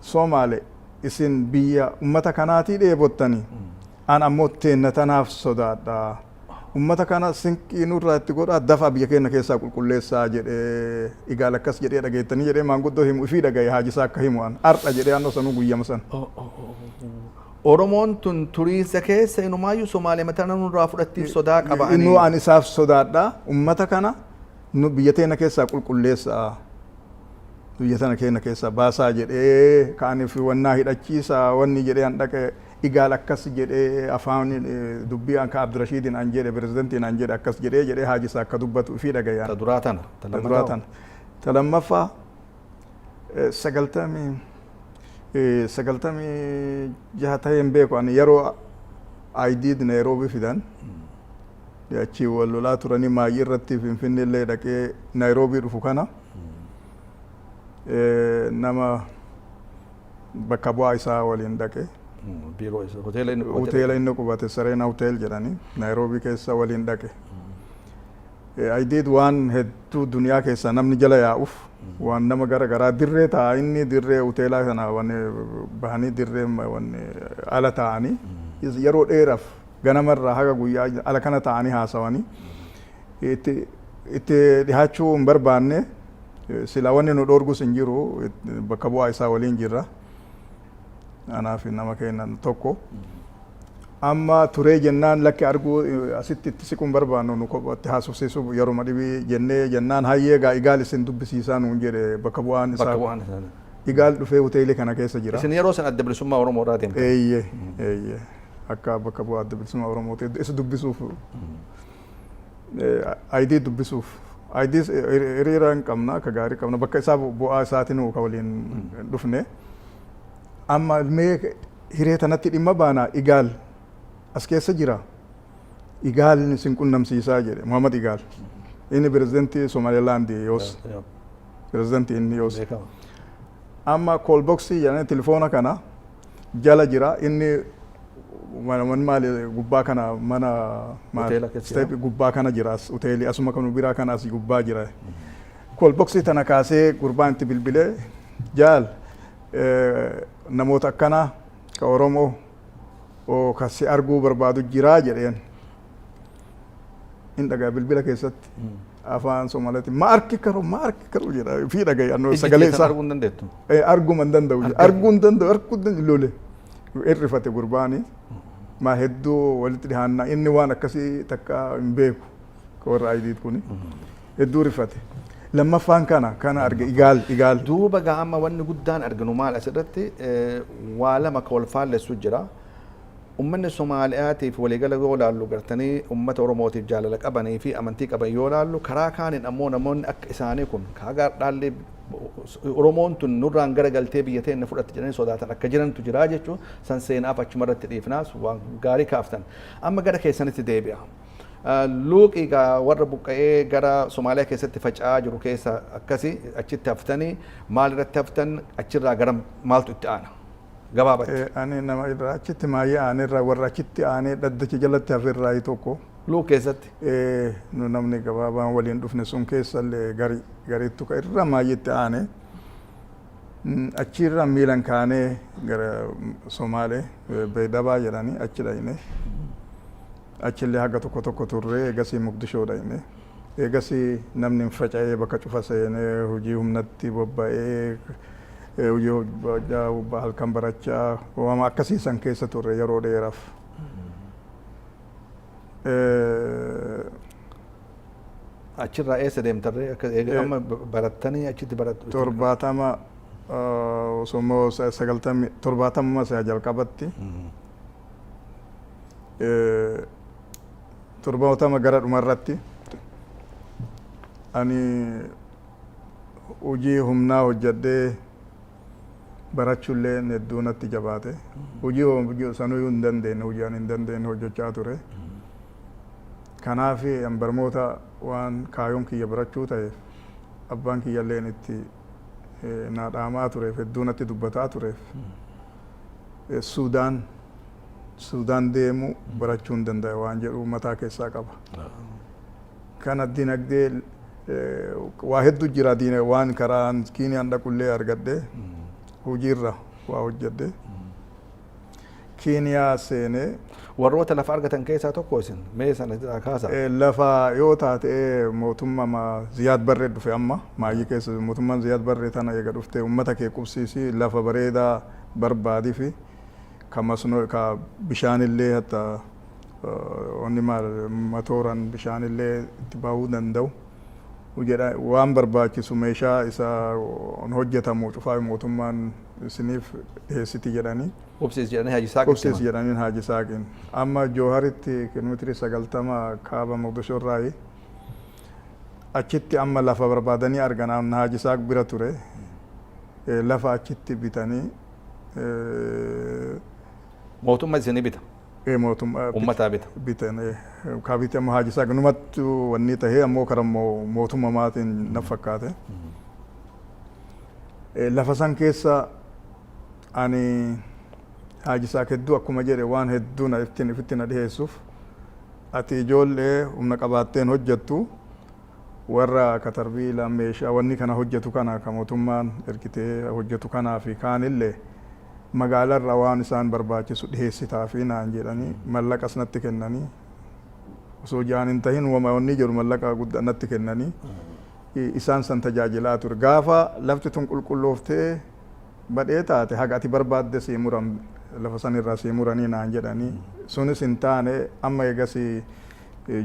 Somaalee isin biyya uummata kanaatii dheebottanii an ammoo teenna tanaaf sodaadha. Ummata kana sinqii nurraa itti godhaa dafa biyya keenya keessaa qulqulleessaa jedhee Egaal akkas jedhee dhageettanii jedhee maanguddoo himu ifii dhagaye Haaji Isaa akka himu an har'a jedhee annoo sanuu guyyama san. Oromoon tun turiinsa keessa inumaayyuu Somaalee mataa nurraa fudhattiif sodaa qaba. Innuu an isaaf sodaadha ummata kana nu biyya teenya keessaa qulqulleessaa biyya tana keenya keessaa baasaa jedhee kaaniif wannaa hidhachiisaa wanni jedhee an dhaqe Egaal akkas jedhee afaan dubbii akka Abdurrashiidin an jedhe pirezidantiin an jedhe akkas jedhee Haaji Isaa akka dubbatu ifii dhagayaan. Ta duraa tana. Ta lammaffaa 96 ta'een beeku ani yeroo ID Nairoobii fidan achi wal lolaa turanii maayyii irratti Finfinnee illee dhaqee Nairoobii dhufu kana nama bakka bu'aa isaa waliin dhaqee. Hoteela inni qubate Sareena Hotel jedhanii Nairoobii keessa waliin dhaqe. ID waan hedduu duniyaa keessa namni jala yaa'uuf waan nama garagaraa dirree ta'a inni dirree hoteelaa kana waan bahanii dirree ala ta'anii yeroo dheeraaf ganamarraa haga guyyaa ala kana ta'anii haasawanii itti dhihaachuu hin barbaanne sila wanni nu dhoorgus hin jiru bakka bu'aa isaa waliin jirra. Anaaf nama kennan tokko amma turee jennaan lakki arguu asitti itti siquun barbaannu nu kophatti haasofsiisuuf yeroo dhibii jennee jennaan hayyee gaa Egaal isin dubbisiisaa nuun jedhe bakka bu'aan isaa Egaal dhufee hoteelii kana keessa jira. Isin yeroo san adda bilisummaa Oromoo irraa deemte? Eeyyee akka bakka bu'aa adda bilisummaa Oromoo isa dubbisuuf ID dubbisuuf ID hiriira hin qabna akka gaarii qabna bakka isaa bu'aa isaatiin ka waliin dhufne. Amma mee hiree tanatti dhimma baana Egaal as keessa jira. Egaal isin qunnamsiisaa jedhe Muhammad Egaal. Inni pirezidantii Somaliland yoos. Pirezidantii inni yoos. Amma koolboksii jedhanii telefoona kana jala jira inni maali gubbaa kana mana steep gubbaa kana jira hoteelii asuma kanu biraa kana asii gubbaa jira. Koolboksii tana kaasee gurbaan itti bilbilee jaal namoota akkana ka Oromoo kasi arguu barbaadu jiraa jedheen in dhagaa bilbila keessatti afaan Somaaliitti maarki karu jedha fi dhagaye annoo sagalee isaa arguun dandeettu arguu man danda'u arguun danda'u lole irrifate gurbaani maa hedduu walitti dhihaannaa inni waan akkasii takka hin beeku ka warra aydiit kuni hedduu rifate lammaffaan kana arge igaal duuba gaama wanni guddaan arginu maal asirratti waa lama ka wal faallessu jira ummanni Somaaliyaatiif waliigala yoo laallu gartanii ummata Oromootiif jaalala qabanii fi amantii qaban yoo laallu karaa kaaniin ammoo namoonni akka isaanii kun kaagaa dhaallee Oromoon tun nurraan gara galtee biyya teenya fudhatte jedhanii sodaatan akka jirantu jira jechuun san seenaaf achumarratti dhiifnaas waan gaarii kaaftan amma gara keessanitti deebi'a. Luuqii warra buqqa'ee gara Somaaliyaa keessatti faca'aa jiru keessa akkasii achitti haftanii maal irratti haftan achirraa gara maaltu itti aana gabaabatti. Ani nama irraa achitti maayyee aanirraa warra achitti aanee dhaddacha jalatti hafirraa tokko. Luuq keessatti. Nu namni gabaabaan waliin dhufne sun keessallee gariittu ka irra maayyeetti aanee achirraa miilan kaanee gara Somaalee Beedabaa jedhanii achi dhayne. Achillee haga tokko turre eegasii Muqdishoo dhayne eegasii namni faca'ee bakka cufa seenee hojii humnatti bobba'ee hojii halkan barachaa waan akkasii san keessa turre yeroo dheeraaf. Achirraa eessa deemtarree amma barattanii achitti barattu? 70 jalqabatti. 70 gara dhumarratti ani hojii humnaa hojjedhee barachuullee hedduu natti jabaate hojii sanuu hin dandeenye hojii ani hin dandeenye hojjechaa ture kanaaf barmoota waan kaayoon kiyya barachuu ta'eef abbaan kiyyalleen itti naa dhaamaa tureef hedduu natti dubbataa tureef Suudaan deemu barachuu hin danda'e waan jedhu mataa keessaa qaba. Kana dinagdee waa hedduu jira waan karaa Kiiniyaan dhaqullee argadde hojiirra waa hojjedde. Kiiniyaa seenee. Warroota lafa argatan keessaa tokko isin mee sana kaasa? Lafa yoo taate mootummaa Ziyaad Barree dhufe amma maayyii keessa mootummaan Ziyaad Barree tana eega dhufte uummata kee qubsiisi lafa bareedaa barbaadii fi kamasno ka bishaanillee hatta onni matooran bishaanillee itti baahuu danda'u jedha waan barbaachisu meeshaa isaa hojjetamu cufaa mootummaan isiniif dhiyeessiti jedhanii qubsiis jedhanii Haaji Saaqin amma Jooharitti kiiloomeetirii 90 kaaba Moqdishoo irraa achitti amma lafa barbaadanii arganaan Haaji Saaq bira ture lafa achitti bitanii mootummaa isinii bita? Mootummaa uummataa bita? Bitan kaabitee amma Haaji Saaq numattu wanni tahee ammoo karaa mootummaa maatiin na fakkaate lafa san keessa ani Haaji Saaq hedduu akkuma jedhe waan hedduu na ifitti na dhiyeessuuf ati ijoollee humna qabaatteen hojjettu warra katarbiila meeshaa wanni kana hojjetu kana ka mootummaan ergitee hojjetu kanaa fi kaanillee magaalarra waan isaan barbaachisu dhiyeessitaa fi naan jedhanii mallaqas natti kennanii osoo jaan hin tahin wanni jedhu mallaqa guddaa natti kennanii isaan san tajaajilaa ture gaafa lafti tun qulqullooftee badhee taate haga ati barbaadde sii muran lafa sanirraa sii muranii naan jedhanii sunis hin taane amma eegasii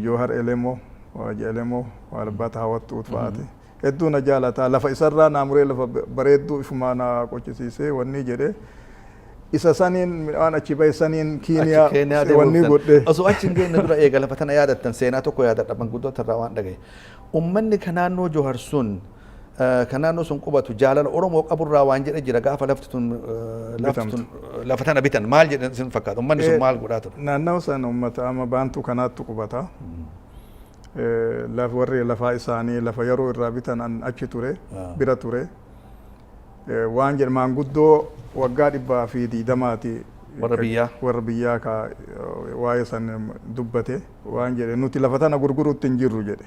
Joohar Elemoo Waaji Elemoo walbaata hawwattuut fa'aati hedduu na jaalataa lafa isarraa naa muree lafa bareedduu ifumaa na qochisiisee wanni jedhe isa saniin waan achi bahe saniin Kiiniyaa wanni godhe osoo achi hin geenye dura eega lafa tana yaadattan seenaa tokko yaadadha manguddoota irraa waan dhagaye ummanni ka naannoo Joohar sun ka naannoo sun qubatu jaalala Oromoo qaburraa waan jedhe jira gaafa lafti tun lafa tana bitan maal jedhan isin fakkaata ummanni sun maal godhaa ture? Naannoo san uummata amma baantuu kanaattu qubata warri lafaa isaanii lafa yeroo irraa bitan achi ture bira ture waan jedhe maanguddoo waggaa 120 warra biyyaa ka waa'ee san dubbate waan jedhe nuti lafa tana gurguruutti hin jirru jedhe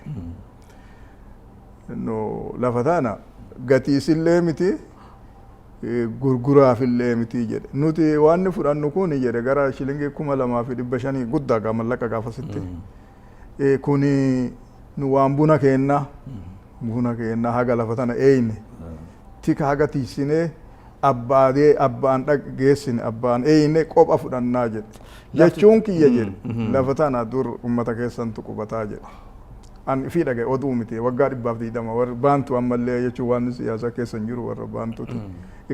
no lafa tana gatiisillee miti gurguraafillee miti jedhe nuti waan fudhannu kun jedhe gara shilingii 2500 guddaa gaa mallaqa gaafasitti kuni nu waan buna keenna haga lafa tana eeyne tika haga tiisinee abbaan geessine abbaan eeyne qopha fudhannaa jedhe jechuun kiyya jedhe lafa tana dur ummata keessantu qubataa jedhe an fi dhagaye oduu miti waggaa 220 warra baantu ammallee jechuun waan siyaasa keessa hin jiru warra baantutu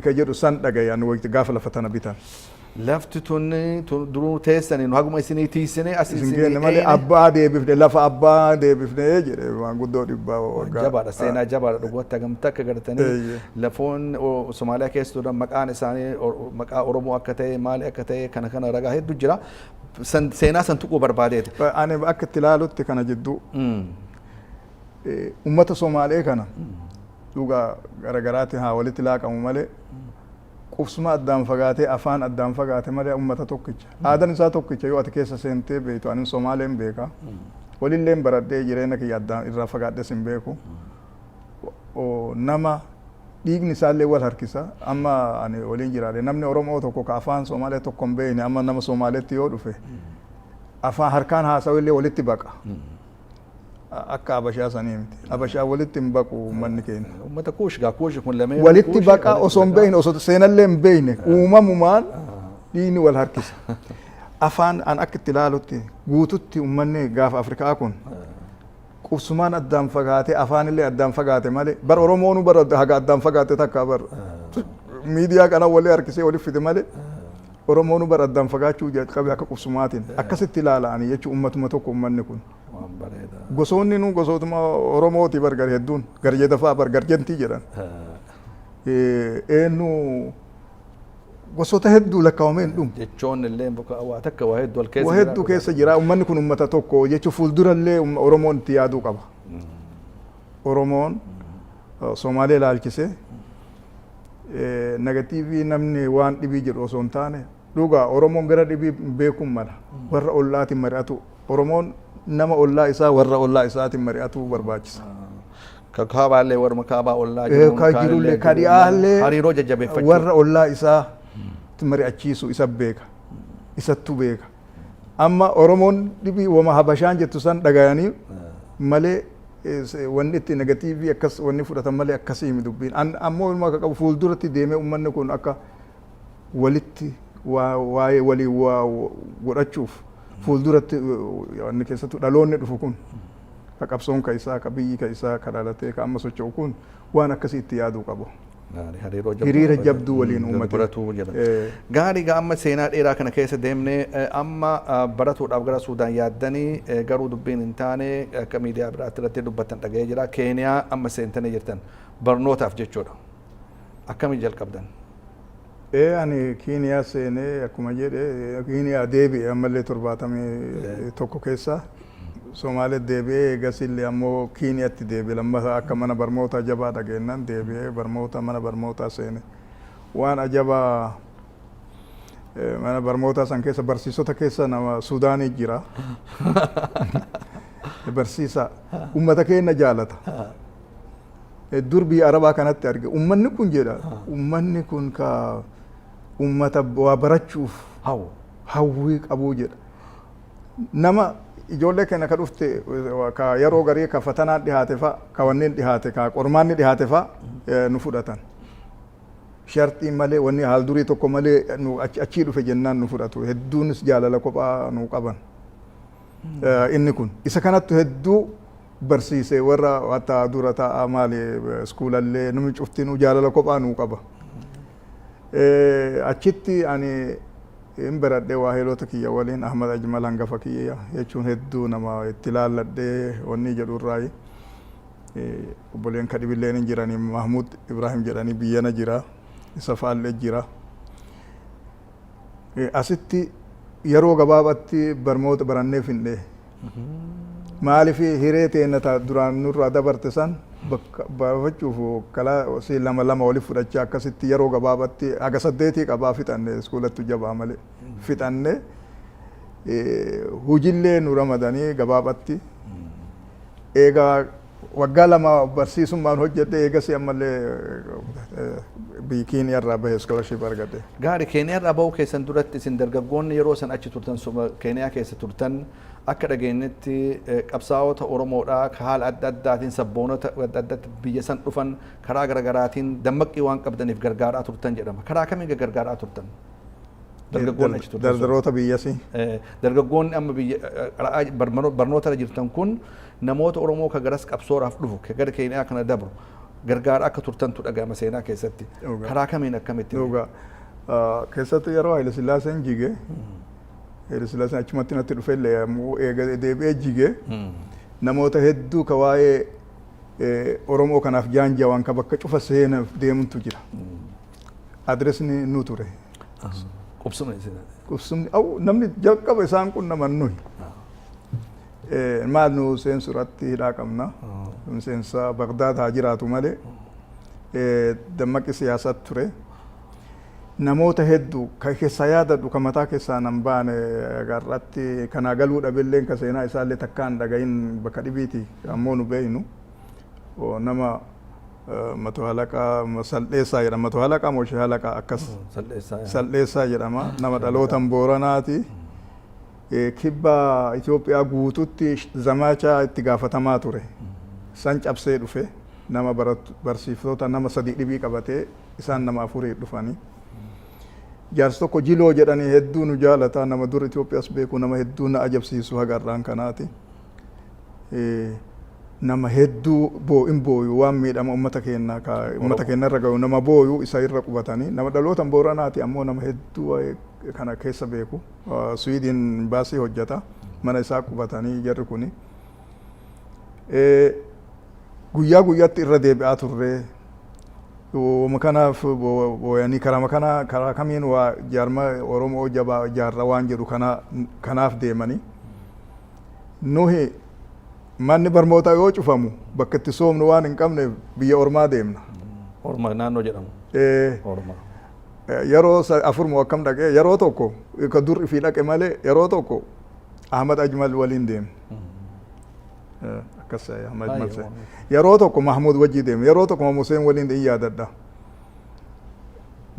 ika jedhu san dhagaye an waqti gaafa lafa tana bitan lafti tun duruu teessanii nu haguma isinii tiisinee as isinii malee abbaa deebifne lafa abbaa deebifne jedhe waan guddoo dhibbaa waggaa jabaadha seenaa jabaadha dhugoota gamta akka gartanii lafoon Somaaliyaa keessa turan maqaan isaanii maqaa Oromoo akka ta'e maali akka ta'e kana ragaa hedduu jira seenaa san tuquu barbaadeeti ani akka itti ilaalutti kana jidduu ummata Somaalee kana dhugaa garagaraatti haa walitti laaqamu malee qubsuma addaan fagaatee afaan addaan fagaate malee ummata tokkicha aadan isaa tokkicha yoo ati keessa seentee beektu ani Somaaleen beeka walilleen baradhee jireenya kiyya addaan irraa fagaadhes hin beeku nama dhiigni isaallee wal harkisa amma ani waliin jiraadhe namni Oromoo tokko ka afaan Somaalee tokko hin beekne amma nama Somaaleetti yoo dhufe afaan harkaan haasawillee walitti baqa akka abashaa sanii miti abashaa walitti hin baqu manni keenya ummata kuushgaa kuushi kun lamee walitti baqa osoo hin beekne osoo seenallee hin beekne uumamumaan dhiigni wal harkisa afaan an akka itti ilaalutti guututti ummanni gaafa Afrikaa kun qubsumaan addaan fagaate afaanillee addaan fagaate malee bar Oromoonu bar haga addaan fagaate takka bar miidiyaa kana walii harkisee walii fide malee Oromoonu bar addaan fagaachuu qabe akka qubsumaatiin akkasitti ilaala'anii jechuun ummatuma tokko ummanni kun gosoonni nu gosootuma Oromooti bar gar hedduun garjeta fa'aa bar garjentii jedhan eenyu gosoota hedduu lakkaa'amee hin dhumu jechoon illee waa takka waa hedduu waa hedduu keessa jira ummanni kun ummata tokko jechuun fuuldurallee Oromoon itti yaaduu qaba Oromoon Somaalee ilaalchise negatiivii namni waan dhibii jedhu osoo hin taane dhugaa Oromoon gara dhibii beekuun mala warra ollaatiin mari'atu Oromoon nama ollaa isaa warra ollaa isaatiin mari'atu barbaachisa. Ka kaabaallee warra kaabaa ollaa jirullee ka dhiyaallee hariiroo jajjabeeffachuu warra ollaa isaa mari'achiisu isa beeka isattu beeka amma Oromoon dhibii wama habashaan jettu san dhagayanii malee wanni itti negatiivii akkas wanni fudhatan malee akkasii himi dubbiin ammoo ilma qabu fuulduratti deemee ummanni kun akka walitti waa'ee walii waa godhachuuf fuulduratti wanni keessattuu dhaloonni dhufu kun ka qabsoon ka isaa ka biyyi ka isaa ka dhalatee ka amma socho'u kun waan akkasii itti yaaduu qabu. hiriira jabduu waliin uummate gaarii gaa amma seenaa dheeraa kana keessa deemnee amma baratuudhaaf gara Suudaan yaaddanii garuu dubbiin hin taane akka miidiyaa biraatti irratti dubbattan dhaga'ee jira Keeniyaa amma seentanii jirtan barnootaaf jechuudha akkamii jalqabdan ani Keeniyaa seenee akkuma jedhe Keeniyaa deebi'e ammallee 71 keessa Somaalee deebi'ee eegasillee ammoo Keeniyaatti deebi'e lammata akka mana barnootaa jabaa dhageennan deebi'ee mana barnootaa seene waan ajabaa mana barnootaa san keessa barsiisota keessa nama Suudaanii jira barsiisa ummata keenya jaalata dur biyya Arabaa kanatti arge ummanni kun jedha ummanni kun ka ummata waa barachuuf hawwii qabuu jedha nama ijoollee keenya ka dhufte ka yeroo garii ka fatanaan dhihaate fa ka wanneen dhihaate ka qormaanni dhihaate fa nu fudhatan shartii malee wanni haal durii tokko malee nu achii dhufe jennaan nu fudhatu hedduunis jaalala kophaa nu qaban inni kun isa kanattu hedduu barsiise warra hatta dura ta'a maali iskuulallee numi cuftinuu jaalala kophaa nu qaba achitti ani in baradhee waa heelota kiyya waliin Ahmad Ajmal hangafa kiyya jechuun hedduu nama itti laalladhee wanni jedhu irraayi obboleen kadhibilleen hin jiranii Mahmud Ibrahim jedhanii biyyana jira isa faallee jira asitti yeroo gabaabatti barmoota barannee findee maaliif hiree teennata duraan nurraa dabarte san baafachuuf kalaa si lama waliif fudhachaa akkasitti yeroo gabaabatti haga 8 qabaa fixanne iskuulattu jabaa malee fixanne hujillee nu ramadanii gabaabatti eegaa waggaa 2 barsiisummaan hojjedhe eegasi ammallee biyya Keeniyaa irraa bahe scholarship argadhe. Gaarii Keeniyaa irraa bahuu keessan duratti isin dargaggoonni yeroo san achi turtan Keeniyaa keessa turtan akka dhageenyetti qabsaa'ota Oromoodhaa haala adda addaatiin sabboonota adda addaatti biyya san dhufan karaa garaagaraatiin dammaqii waan qabdaniif gargaaraa turtan jedhama. Karaa kamiin gargaaraa turtan? Dargaggoonni achi turtan. Dardaroota biyyasi. Dargaggoonni amma biyya barnoota jirtan kun namoota Oromoo ka garas qabsooraaf dhufu ka gara Keeniyaa kana dabru gargaara akka turtantu dhaga'ama seenaa keessatti. Karaa kamiin akkamitti? Keessatti yeroo Haile Sillaaseen jige Haile Sillaaseen achumatti natti dhufe illee deebi'ee jige namoota hedduu ka waa'ee Oromoo kanaaf jaanja waan ka bakka cufa seenaaf deemutu jira. Adresni nu ture. Qubsumni namni jalqaba isaan kun naman nuyi. Maal nu seensuratti hidhaa qabna. Seensa Bagdaad haa jiraatu malee dammaqi siyaasaatti ture. Namoota hedduu ka keessa yaadadhu ka mataa keessaa nan baane garratti kanaa galuu dhabeelleen ka seenaa isaallee takkaan dhagahin bakka dhibiiti ammoo nu beeynu nama mato halaqaa sal'eessaa jedhama mato halaqaa moo shee halaqaa akkas sal'eessaa jedhama nama dhalootan booranaati kibba Itoophiyaa guututti zamaachaa itti gaafatamaa ture san cabsee dhufe nama barsiiftoota nama 3 dhibii qabatee isaan nama 4 dhufanii jaarsi tokko Jiloo jedhanii hedduu nu jaalata nama dur Itoophiyaas beeku nama hedduu na ajabsiisu hagarraan kanaati nama hedduu boo'in booyu waan miidhama ummata keenya irra gahu nama booyu isa irra qubatanii nama dhalootan booranaati ammoo nama hedduu kana keessa beeku Swiidin baasii hojjeta mana isaa qubatanii jarri kuni guyyaa guyyaatti irra deebi'aa turre kanaaf booyanii karaa kamiin waa jaarma Oromoo jaarra waan jedhu kanaaf deemanii nuhi manni barnootaa yoo cufamu bakka itti soomnu waan hin qabneef biyya ormaa deemna. Ormaa naannoo jedhamu. Ormaa. Yeroo 4 moo akkam dhaqee yeroo tokko ka dur ifii dhaqe malee yeroo tokko Ahmad Ajmal waliin deemu. Akkas Ahmad Ajmal. Yeroo tokko Mahmud wajji deemu yeroo tokko Mahmud Hussein waliin deemu yaadadha.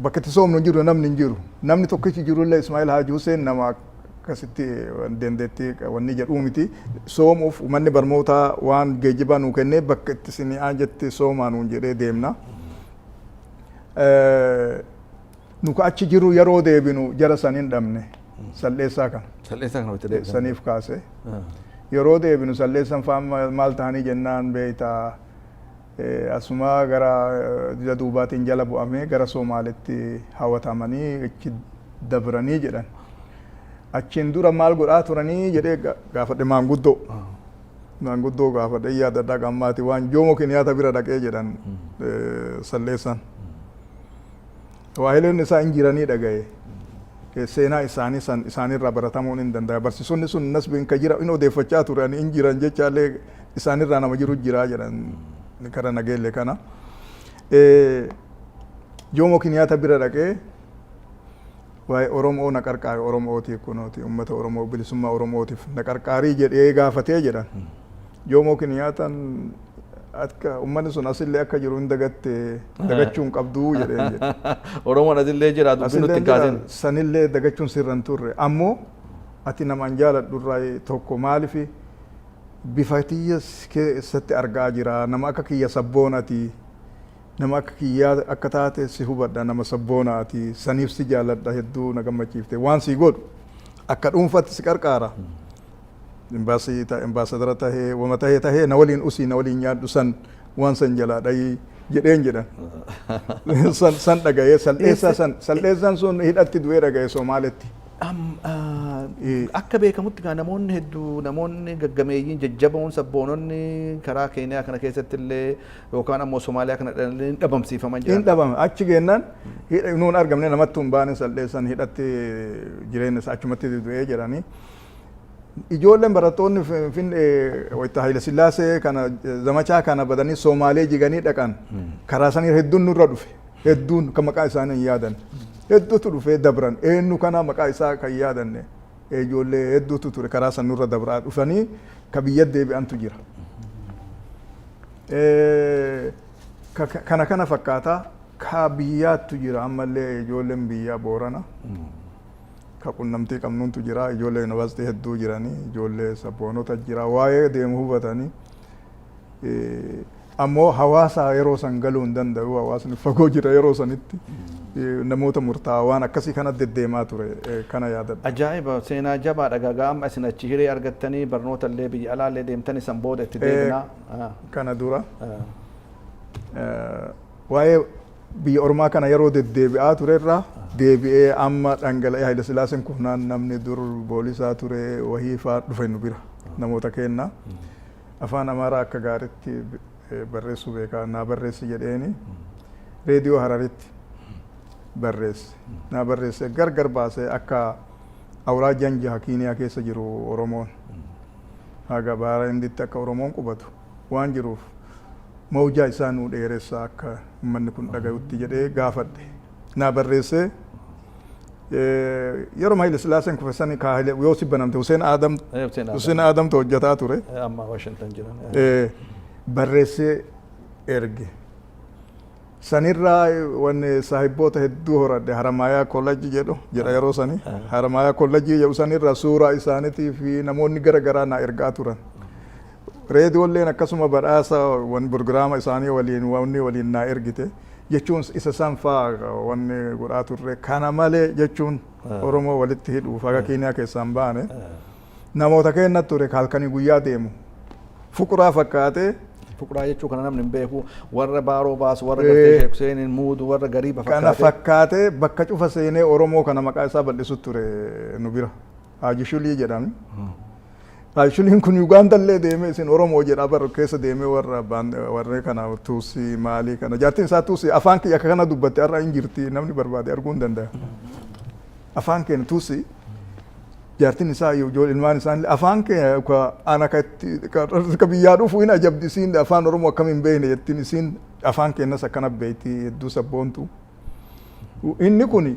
Bakka itti soomnu hin jiru namni hin jiru. Namni tokkichi jirullee Ismaa'il Haaji Hussein nama akkasitti dandeettii wanni jedhuu miti soomuuf manni barnootaa waan geejjibaa nuu kennee bakka itti sini'aa jetti soomaa nuun jedhee deemna. Nuka achi jiru yeroo deebinu jara saniin dhabne salleessaa kana. Salleessaa kana wajjin deebinu. Saniif kaase. Yeroo deebinu salleessan fa'aa maal ta'anii jennaan beeytaa asuma gara dida duubaatiin jala bu'amee gara Soomaalitti hawwatamanii achi dabranii jedhan. Achiin dura maal godhaa turanii jedhee gaafadhe maanguddoo. Maanguddoo gaafadhe yaadadhaa gammaati waan Joomo Kiniyaata bira dhaqee jedhan salleessan. Waahileen isaa hin jiranii dhagaye. Seenaa isaanirraa baratamuu hin danda'a. Barsiisonni sun nasbiin ka jira in odeeffachaa turan hin jiran jechaallee isaanirraa nama jiru jiraa jedhan kara nageelle kana. Joomo Kiniyaata bira dhaqee waa'ee Oromoo na qarqaari Oromootiif kunooti uummata Oromoo bilisummaa Oromootiif na qarqaarii jedhee gaafatee jedhan. Joomo Kiniyaataan akka uummanni sun asillee akka jiru hin dagatte dagachuu hin qabduu jedhee jedha. Oromoon asillee jira dubbiin nutti hin kaasin. Sanillee dagachuun sirra hin turre ammoo ati namaan jaaladhurraa tokko maaliif bifa kiyya keessatti argaa jira nama akka kiyya sabboonati. Nama akka kiyyaa akka taate si hubadha nama sabboonaati saniif si jaaladha hedduu na gammachiifte waan si godhu akka dhuunfatti si qarqaara imbaasadara tahee wama tahee na waliin usii na waliin nyaadhu san waan san jalaa dhayii jedheen jedhan san dhaga'ee salleessaan sun hidhatti du'ee dhaga'e Somaaletti. Akka beekamutti gaa namoonni hedduu namoonni gaggameeyyiin jajjaboon sabboononni karaa Keeniyaa kana keessatti illee yookaan ammoo Somaaliyaa kana hin dhabamsiifaman jiran. Hin dhabame achi geennaan nuun argamne namatti hin baane salleessan hidhatti jireenya isaa achumatti du'ee jedhanii. Ijoolleen barattoonni wayita Haile Sillaasee kana zamachaa kana badanii Somaalee jiganii dhaqan karaa sanii hedduun nurra dhufe hedduun kan maqaa isaanii hin yaadan. Hedduutu dhufee dabran eenyu kana maqaa isaa kan yaadanne ijoollee hedduutu ture karaa san nurra dabraa dhufanii ka biyya deebi'antu jira. Kana fakkaata ka biyyaattu jira ammallee ijoolleen biyyaa Boorana ka qunnamtii qabnuuntu jira ijoollee yuunivarsiitii hedduu jiranii ijoollee sabboonota jira waa'ee deemu hubatanii ammoo hawaasa yeroo san galuu hin danda'u hawaasni fagoo jira yeroo sanitti namoota murtaa'aa waan akkasii kana deddeemaa ture kana yaadadha. Ajaa'iba seenaa jabaadha gagaa amma isin achi hiree argattanii barnoota illee biyya alaallee deemtanii san booda itti deebinaa. Kana dura waa'ee biyya ormaa kana yeroo deddeebi'aa ture irraa deebi'ee amma dhangala'ee Haayile Sillaaseen kufnaan namni dur boolisaa ture wahii fa'aa dhufe nu bira namoota keenna afaan Amaaraa akka gaariitti barreessuu beekaa naa barreessi jedheeni reediyoo Hararitti barreesse naa barreesse gargar baasee akka awuraa janja Kiiniyaa keessa jiru Oromoon haga baara inditti akka Oromoon qubatu waan jiruuf mawjaa isaa nuu dheeressa akka manni kun dhagayutti jedhee gaafadhe naa barreesse yeroo Haayile Sillaaseen kufesanii kaahile yoo si banamte Hussein Aadamtu hojjetaa ture amma Washington jiran barreessee erge sanirraa wanni saahiboota hedduu horadhe Haramaayaa Kollejii jedha yeroo sanii Haramaayaa Kollejii jedhu sanirraa suuraa isaaniitii fi namoonni gara garaa naa ergaa turan reediyoolleen akkasuma badhaasa wanni burgiraama isaanii waliin naa ergite jechuun isa san fa'aa wanni godhaa turre kana malee jechuun Oromoo walitti hidhuuf haga Kiiniyaa keessaan baane namoota keenna ture halkanii guyyaa deemu fuquraa fakkaatee fuquraa jechuu kana namni hin beeku warra baaroo baasu warra gartee Sheek Hussein muudu warra gariiba fakkaatee kana fakkaatee bakka cufa seenee Oromoo kana maqaa isaa bal'isu ture nu bira Haaji Shulii jedhami Haaji Shuliin kun Ugandallee deemee isin Oromoo jedhaa bara keessa deemee warra kana Tuusii maalii kana jaartiin isaa Tuusii afaan kiyya akka kana dubbatte har'a hin jirti namni barbaade arguu hin danda'a afaan keenya Tuusii jaartiin isaa ilmaan isaanii afaan keenya ana ka biyyaa dhufu hin ajabdi isiin afaan Oromoo akkamiin beekne jettiin isiin afaan keenyas akkana beekti hedduu sabboontu inni kun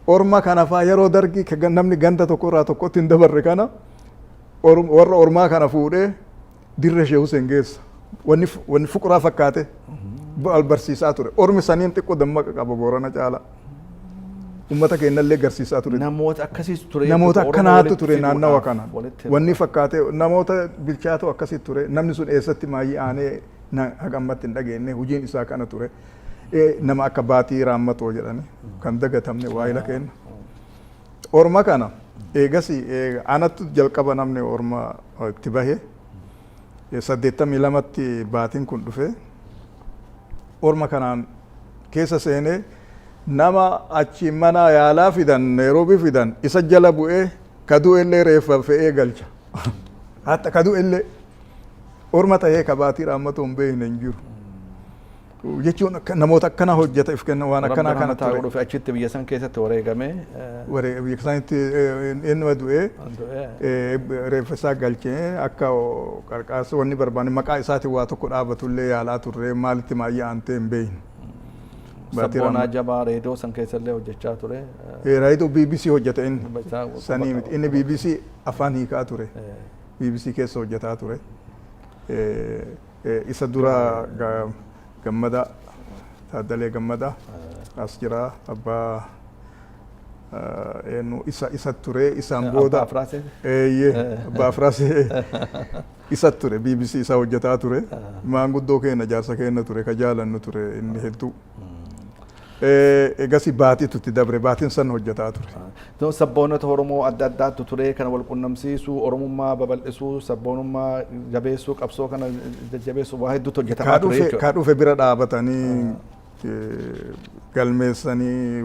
orma kana faa yeroo dargi namni ganda tokko irraa tokkotti hin dabarre kana warra ormaa kana fuudhee dirree Sheek Hussein geessa wanni fuquraa fakkaate barsiisaa ture ormi saniin xiqqoo dammaqa qaba Boorana caala ummata keenyallee garsiisaa ture namoota akkasiis ture namoota akkanaatu ture naannawa kana wanni fakkaate namoota bilchaatoo akkasii ture namni sun eessatti maayii aanee hagammatti hin dhageenye hojiin isaa kana ture nama akka Baatii Raammatoo jedhani kan dagatamne waayila keenya orma kana eegasi anattu jalqaba namni orma itti bahe 82tti Baatiin kun dhufe orma kanaan keessa seenee nama achi mana yaalaa fidan Nairobi fidan isa jala bu'ee kaduu illee reeffa fe'ee galcha hatta kaduu illee orma ta'ee ka Baatii Raammatoo hin beekne hin jiru jechuun namoota akkana hojjeta if kenna waan akkana kana ta'uu dhufe achitti biyya san keessatti wareegamee biyya sanitti inni du'ee reeffa isaa galchee akka qarqaasa wanni barbaanne maqaa isaatiin waa tokko dhaabatullee yaalaa turre maalitti maayyii aantee hin beekne. Sabboonaa jabaa reediyoo san keessallee hojjechaa ture. Reediyoo BBC hojjeta inni sanii miti inni BBC afaan hiikaa ture BBC keessa hojjetaa ture isa dura Gammada Taaddalee Gammada as jira abbaa isa ture isaan booda abbaa Afraasee isa ture BBC isa hojjetaa ture maanguddoo keenya jaarsa keenya ture ka jaalannu ture inni hedduu egasi baatiitti dabre baatiin san hojjetaa ture. Sabboonota Oromoo adda addaatu ture kana wal qunnamsiisuu Oromummaa babal'isuu sabboonummaa jabeessuu qabsoo kana jajjabeessuu waa hedduutu hojjetamaa ture jechuudha. Ka dhufe bira dhaabatanii galmeessanii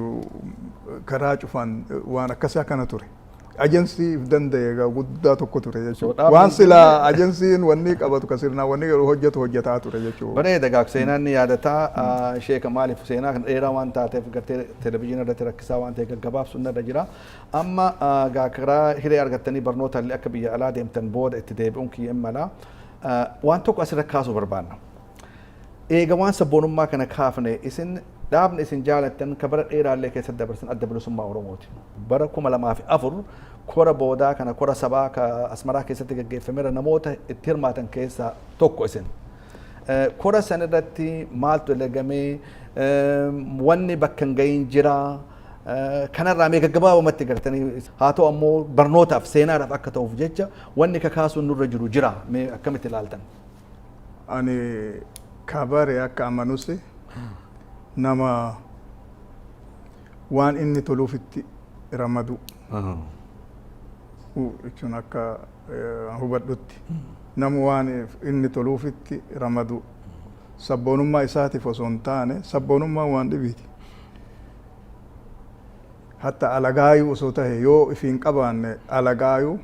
karaa cufan waan akkasii akkana ture. Ajensii danda'e guddaa tokko ture jechuudha. Waan sila ajensiin wanni qabatu kasirnaa wanni hojjetu hojjetaa ture jechuudha. Bareeda gaaf seenaan ni yaadataa sheeka maaliif seenaa kan dheeraa waan taateef gartee televezyiinii irratti rakkisaa waan ta'e gaggabaabsu irra jira. Amma karaa hiree argattanii barnoota illee akka biyya alaa deemtan booda itti deebi'uun kiyya mala waan tokko asirra kaasuu barbaanna. Eega waan sabboonummaa kana kaafne isin dhaabni isin jaalattan ka bara dheeraallee keessatti dabarsan adda bilisummaa Oromooti. Bara 2004 kora boodaa kana kora sabaa ka Asmaraa keessatti gaggeeffameera namoota itti hirmaatan keessaa tokko isin. Kora san irratti maaltu dalagamee wanni bakka hin gahin jira kanarraa mee gaggabaabumatti gartanii haa ta'u ammoo barnootaaf seenaadhaaf akka ta'uuf jecha wanni kakaasuun nurra jiru jira mee akkamitti ilaaltan? Ani kabare akka amanusi nama waan inni toluufitti ramadu jechuun akka hubadhutti nama waan inni toluufitti ramadu sabboonummaa isaatiif osoo hin taane sabboonummaa waan dhibiiti. Hatta alagaayuu osoo tahe yoo ifiin qabaanne alagaayuu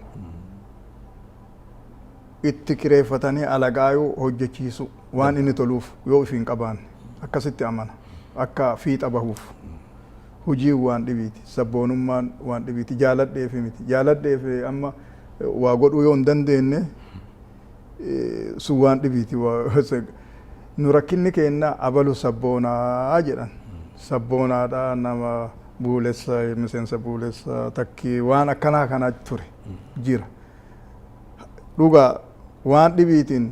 itti kireeffatanii alagaayuu hojjechiisu waan inni toluuf yoo ifiin qabaanne akkasitti amana akka fiixa bahuuf. Hujii waan dhibiiti sabboonummaan waan dhibiiti jaaladheefi miti jaaladheefi amma waa godhuu yoo hin dandeenye sun waan dhibiiti nu rakkinni keenna abalu sabboonaa jedhan sabboonaadha nama buulessa miseensa buulessa takki waan akkanaa kana ture jira dhugaa waan dhibiitiin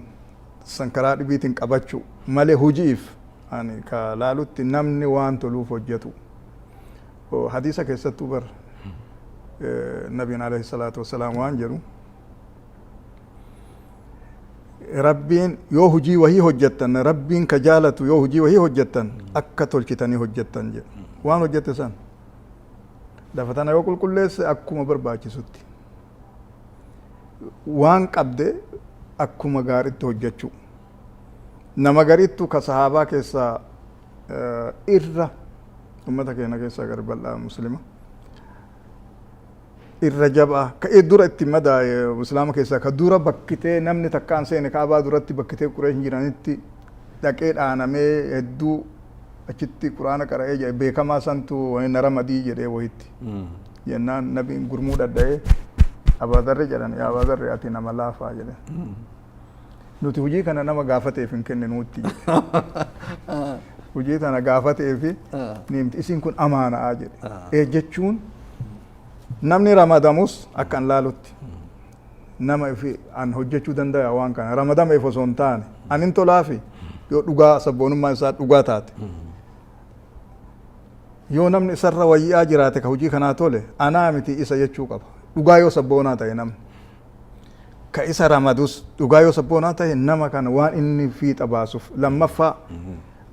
sankaraa dhibiitiin qabachuu malee hujiif ani ka laalutti namni waan toluuf hojjetu hadisa keessattuu bar nabiin alayhi salaatu wassalaam waan jedhu rabbiin yoo hujii wahii hojjettan rabbiin ka jaalatu yoo hujii wahii hojjettan akka tolchitanii hojjettan jedhu waan hojjette san dafatana yoo qulqulleesse akkuma barbaachisutti waan qabde akkuma gaaritti hojjechuu nama garittu ka sahaabaa keessaa irra ummata keenya keessaa gari bal'aa muslima irra jabaa ka dura itti madaaye islaama keessaa ka dura bakkitee namni takkaan seene kaabaa duratti bakkitee qureeshin jiranitti dhaqee dhaanamee hedduu achitti quraana qara'ee jedhe beekamaa santu wani nara madii jedhee wayitti jennaan nabiin gurmuu dhadda'ee abaadarre jedhan yaa abaadarre ati nama laafaa jedhe nuti hujii kana nama gaafateef hin kenne nuutti hujii tana gaafateefi nimti isin kun amaanaa jedhe jechuun namni ramadamus akka an laalutti nama ifi an hojjechuu danda'a waan kana ramadameef osoo hin taane anin tolaafi yoo dhugaa sabboonummaa isaa dhugaa taate yoo namni isarra wayyaa jiraate ka hujii kanaa tole anaa miti isa jechuu qaba dhugaa yoo sabboonaa ta'e namni ka isa ramadus dhugaa yoo sabboonaa ta'e nama kana waan inni fiixa baasuuf lammaffaa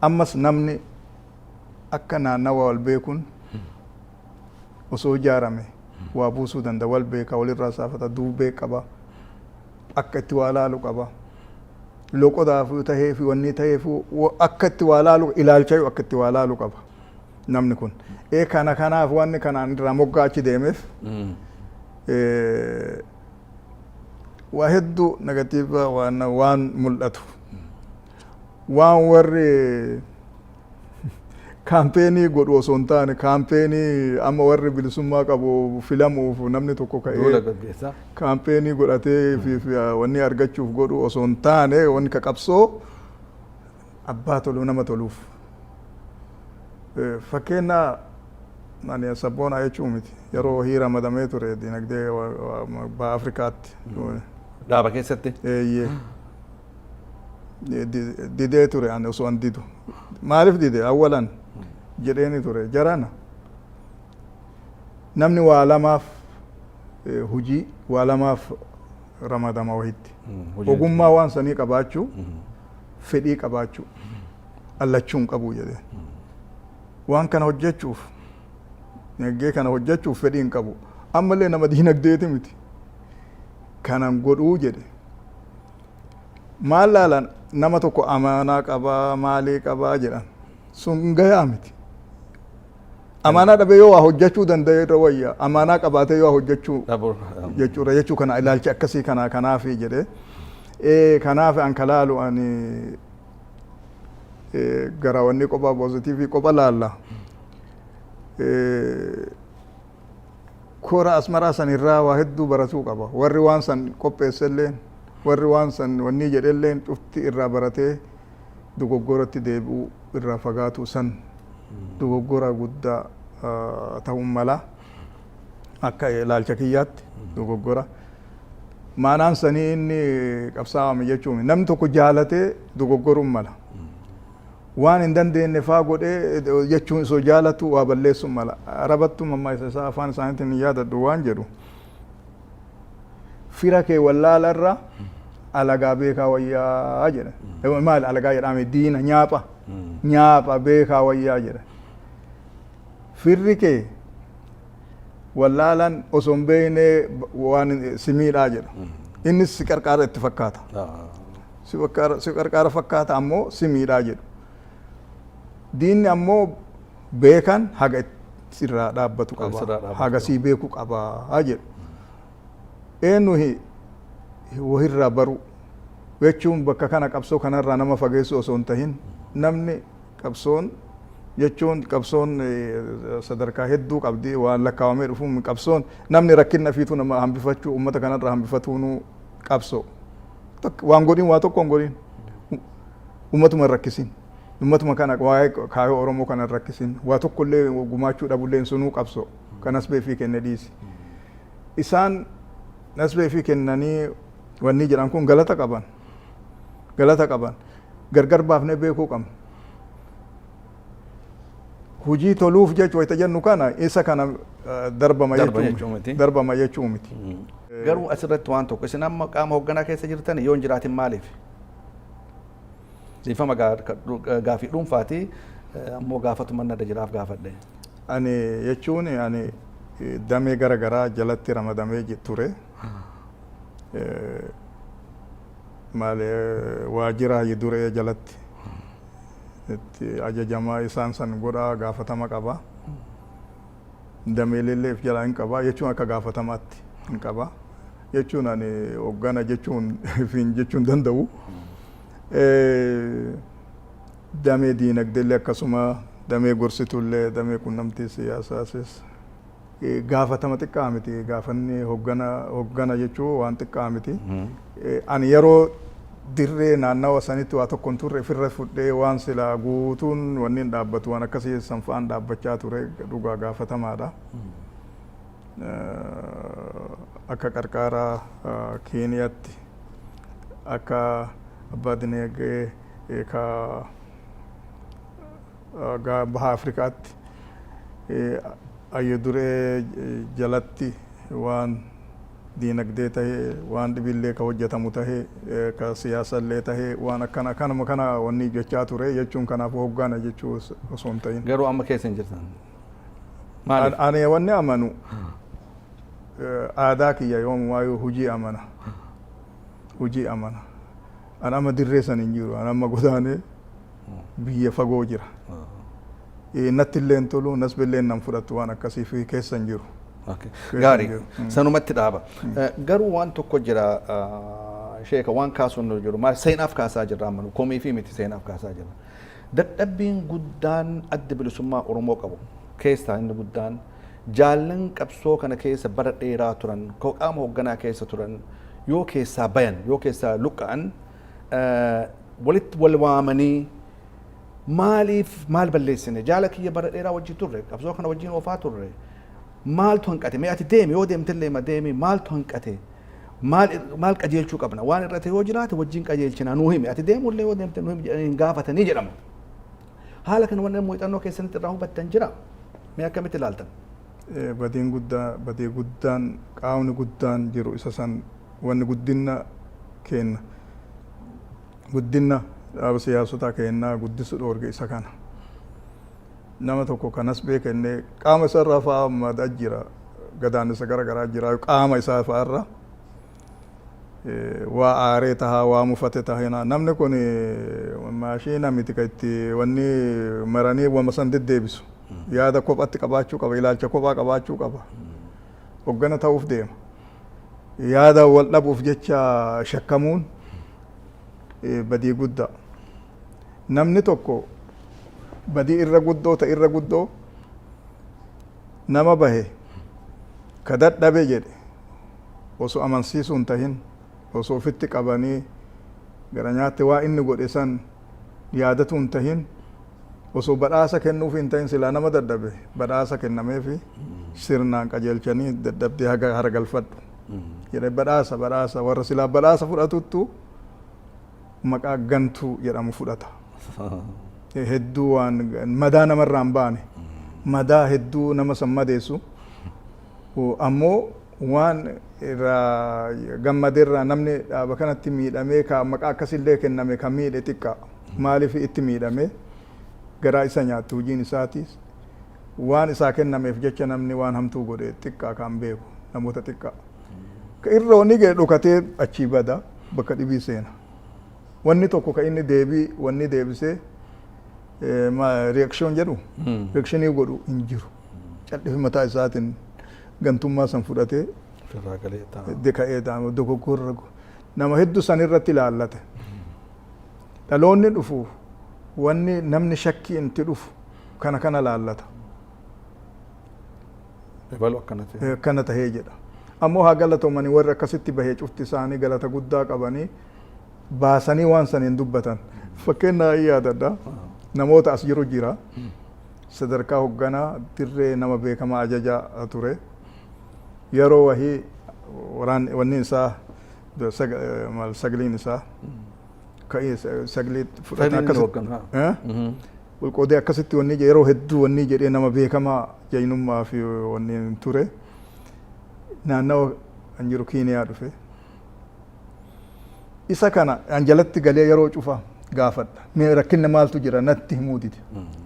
ammas namni akka naannawa wal beekun osoo ijaarame waa buusuu danda'a wal beeka walirraa saafata duubee qaba akka itti waa laalu qaba loqodaafuu taheefi wanni taheefi akka itti waa laalu ilaalchayu akka itti waa laalu qaba namni kun kana kanaaf wanni kanaan irraa moggaa achi deemeef waa hedduu negatiiva waan mul'atu waan warri kaampeenii godhu osoo hin taane kaampeenii amma warri bilisummaa qabu filamuuf namni tokko ka'ee kaampeenii godhatee fi wanni argachuuf godhu osoo hin taane wanni ka qabsoo abbaa toluu nama toluuf fakkeenya ani sabboonaa jechuu miti yeroo hii ramadamee ture dinagdee baa Afrikaatti dhaaba keessatti didee ture ani osoo an didu maaliif dide awwalan jedheeni ture jarana namni waa lamaaf hujii waa lamaaf ramadama wahitti ogummaa waan sanii qabaachuu fedhii qabaachuu allachuun qabuu jedhe waan kana hojjechuuf dinagdee kana hojjechuuf fedhii hin qabu ammallee nama dinagdeeti miti kanan godhuu jedhe maal laalan nama tokko amaanaa qabaa maalii qabaa jedhan sun gayaa miti amaanaa dhabe yoo waa hojjechuu danda'e irra wayya amaanaa qabaatee yoo hojjechuu jechuudha jechuu kana ilaalchi akkasii kana kanaafi jedhe kanaaf an kalaalu ani gara wanni qophaa pozitiivii qopha laalla kora asmaraa san irraa waa hedduu baratuu qaba warri waan san qopheesselleen warri waan san wanni jedhelleen cufti irraa baratee dogoggoratti deebi'uu irraa fagaatu san dogoggora guddaa ta'uun mala akka ilaalcha kiyyaatti dogoggora maanaan sanii inni qabsaa'ame jechuun namni tokko jaalatee dogoggoruun mala waan hin dandeenye faa godhee jechuun isoo jaalatu waa balleessu mala arabattu mammaa isaa afaan isaaniitiin hin yaadadhu waan jedhu fira kee wallaalarra alagaa beekaa wayyaa jedha maal alagaa jedhame diina nyaapha beekaa wayyaa jedha firri kee wallaalan osoo hin beekne waan simiidhaa jedha innis si qarqaara itti fakkaata si qarqaara fakkaata ammoo simiidhaa jedhu diinni ammoo beekan haga irraa dhaabbatu qaba haga sii beeku qaba jedhu eenyu wahirraa baru jechuun bakka kana qabsoo kanarraa nama fageessu osoo hin tahin namni qabsoon jechuun qabsoon sadarkaa hedduu qabdi waan lakkaawamee dhufu qabsoon namni rakkina fiitu nama hambifachuu ummata kanarraa hambifatuunu qabsoo waan godhin waa tokko hin godhin ummatuma rakkisin ummatuma kana waa'ee kaayoo Oromoo kana rakkisin waa tokkollee gumaachuu dhabulleen sunuu qabsoo kanas beefii kenne dhiisi isaan nas beefii kennanii wanni jedhan kun galata qaban gargar baafnee beekuu qabna hujii toluuf jechu wayita jennu kana isa kana darbama jechuu miti garuu asirratti waan tokko isin amma qaama hoogganaa keessa jirtan yoo hin jiraatin maaliif dhiifama gaafii dhuunfaati ammoo gaafatuma nada jiraaf gaafadhe ani jechuun ani damee garagaraa jalatti ramadamee ture maali waajjira duree jalatti itti ajajamaa isaan san godhaa gaafatama qaba dameelilleef jalaa hin qaba jechuun akka gaafatamaatti hin qaba jechuun ani hoggana jechuun fiin jechuun danda'u damee diinagdeellee akkasuma damee gorsitullee damee qunnamtii siyaasaasis gaafatama xiqqaa miti gaafanni hoggana jechuun waan xiqqaa miti ani yeroo dirree naannawa sanitti waa tokkon turre firra fudhee waan silaa guutuun wanniin dhaabbatu waan akkasii sanfaan dhaabbachaa ture dhugaa gaafatamaadha akka qarqaaraa Keeniyaatti akka abbaa dineegee ka baha Afrikaatti ayyo duree jalatti waan diinagdee tahee waan dhibillee ka hojjetamu tahee ka siyaasallee tahee waan akkana kanuma kana wanni jechaa ture jechuun kanaaf hoggana jechuu osoo hin ta'in garuu amma keessa hin jirtan ani wanni amanu aadaa kiyya yoom waayuu hujii amana an amma dirree san hin jiru an amma godaanee biyya fagoo jira natti illee hin tolu nas billee nan fudhattu waan akkasii fi keessa hin jiru gaarii sanumatti dhaaba garuu waan tokko jira sheeka waan kaasuun jiru maal seenaaf kaasaa jirra amanu komii fi miti seenaaf kaasaa jirra dadhabbiin guddaan adda bilisummaa Oromoo qabu keessaa inni guddaan jaallan qabsoo kana keessa bara dheeraa turan qaama hoogganaa keessa turan yoo keessaa bayan yoo keessaa luqqa'an walitti wal waamanii maaliif maal balleessine jaala kiyya bara dheeraa wajjin turre qabsoo kana wajjin oofaa turre maaltu hanqate mee ati deemi yoo deemtillee ma deemi maaltu hanqate maal qajeelchuu qabna waan irratti yoo jiraate wajjin qajeelchina nuu himi ati deemullee yoo deemte nuu himi jedhanii gaafatanii jedhama haala kana waan muuxannoo keessanitti irraa hubattan jira mee akkamitti ilaaltan badii guddaan qaamni guddaan jiru isa san wanni guddina kenna guddina dhaaba siyaasotaa kennaa guddisu dhoorge isa kana nama tokko kanas beekenne qaama isarraa fa'aa madaa jira gadaannisa garagaraa jira qaama isaa fa'aarra waa aaree tahaa waa mufate tahaa namni kun maashiina miti ka itti wanni maranii wama san deddeebisu yaada kophatti qabaachuu qaba ilaalcha kophaa qabaachuu qaba hoggana ta'uuf deema yaada wal dhabuuf jecha shakkamuun badii guddaa namni tokko badii irra guddoo nama bahe ka dadhabe jedhe osoo amansiisuu hin tahin osoo ofitti qabanii gara nyaatti waa inni godhe san yaadatu hin tahin osoo badhaasa kennuuf hin tahin silaa nama dadhabe badhaasa kennameefi sirnaan qajeelchanii dadhabdee haga haragalfadhu jedhe badhaasa warra silaa badhaasa fudhatuttu maqaa gantuu jedhamu fudhata hedduu waan madaa namarraa hin baane madaa hedduu nama sammadeessu ammoo waan irraa gammadeerraa namni dhaaba kanatti miidhamee ka maqaa akkasillee kenname kan miidhe xiqqaa maaliif itti miidhame garaa isa nyaattu hojiin isaatis waan isaa kennameef jecha namni waan hamtuu godhe xiqqaa kan beeku namoota xiqqaa ka irra wanni ga'e dhokatee achii bada bakka dhibii seena wanni tokko ka inni deebii wanni deebisee reakshoon jedhu reakshinii godhu hin jiru callifi mataa isaatiin gantummaa san fudhatee deka'ee taa'ama dogoggorra nama hedduu san irratti ilaallate dhaloonni dhufu wanni namni shakkii itti dhufu kana laallata akkana tahee jedha ammoo haa galatoomanii warri akkasitti bahee cufti isaanii galata guddaa qabanii baasanii waan saniin dubbatan fakkeenyaa yaadadha namoota as jiru jira sadarkaa hoogganaa dirree nama beekamaa ajajaa ture yeroo wahii wanni isaa sagaliin isaa sagalii fudhatan akkasitti qolqoodee akkasitti wanni yeroo hedduu wanni jedhee nama beekamaa jaynummaa fi wanni ture naannawa an jiru Kiiniyaa dhufe isa kana an jalatti galee yeroo cufa gaafadha mee rakkinna maaltu jira natti himuu dide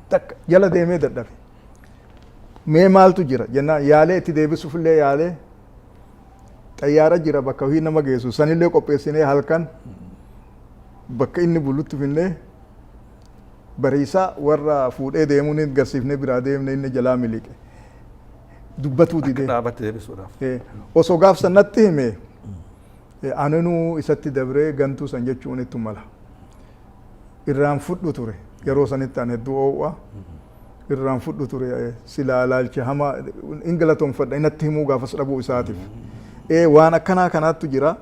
takka jala deemee dadhabe mee maaltu jira jennaan yaalee itti deebisuuf illee yaalee xayyaara jira bakka hojii nama geessu sanillee qopheessinee halkan bakka inni bulutti finnee bariisaa warra fuudhee deemuun garsiifnee biraa deemne inni jalaa miliqe dubbatuu didee dhaabatti deebisuudhaaf osoo gaafsan natti hime ananuu isatti dabree gantuu san jechuun itti mala irraan fudhu ture yeroo sanitti an hedduu oow'a irraan fudhu ture silaa laalcha hamaa ingilatoonfadha inatti himuu gaafas dhabuu isaatiif waan akkanaa kanaattu jira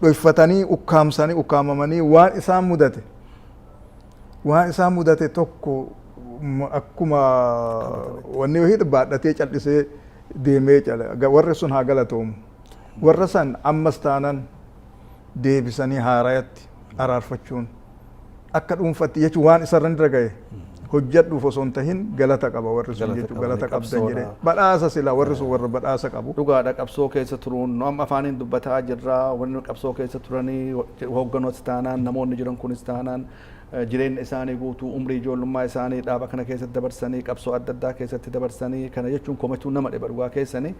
dhoyfatanii ukkaamsanii ukkaamamanii waan isaan mudate tokko akkuma wanni wahii baadhatee callisee deemee cala warri sun haa galatoomu warra san ammas taanan deebisanii haarayatti araarfachuun akka dhuunfatti jechuun waan isarran irra ga'e hojjedhuuf osoo hin tahin galata qaba warri sun jechuun galata qabdan jedhee badhaasa sila warri sun warra badhaasa qabu. Dhugaadha qabsoo keessa turuun nu amma afaaniin dubbataa jirra wanni qabsoo keessa turanii hoogganoota taanaan namoonni jiran kunis taanaan jireenya isaanii guutuu umrii ijoollummaa isaanii dhaaba kana keessatti dabarsanii qabsoo adda addaa keessatti dabarsanii kana jechuun komachuu nama dhiba dhugaa keessanii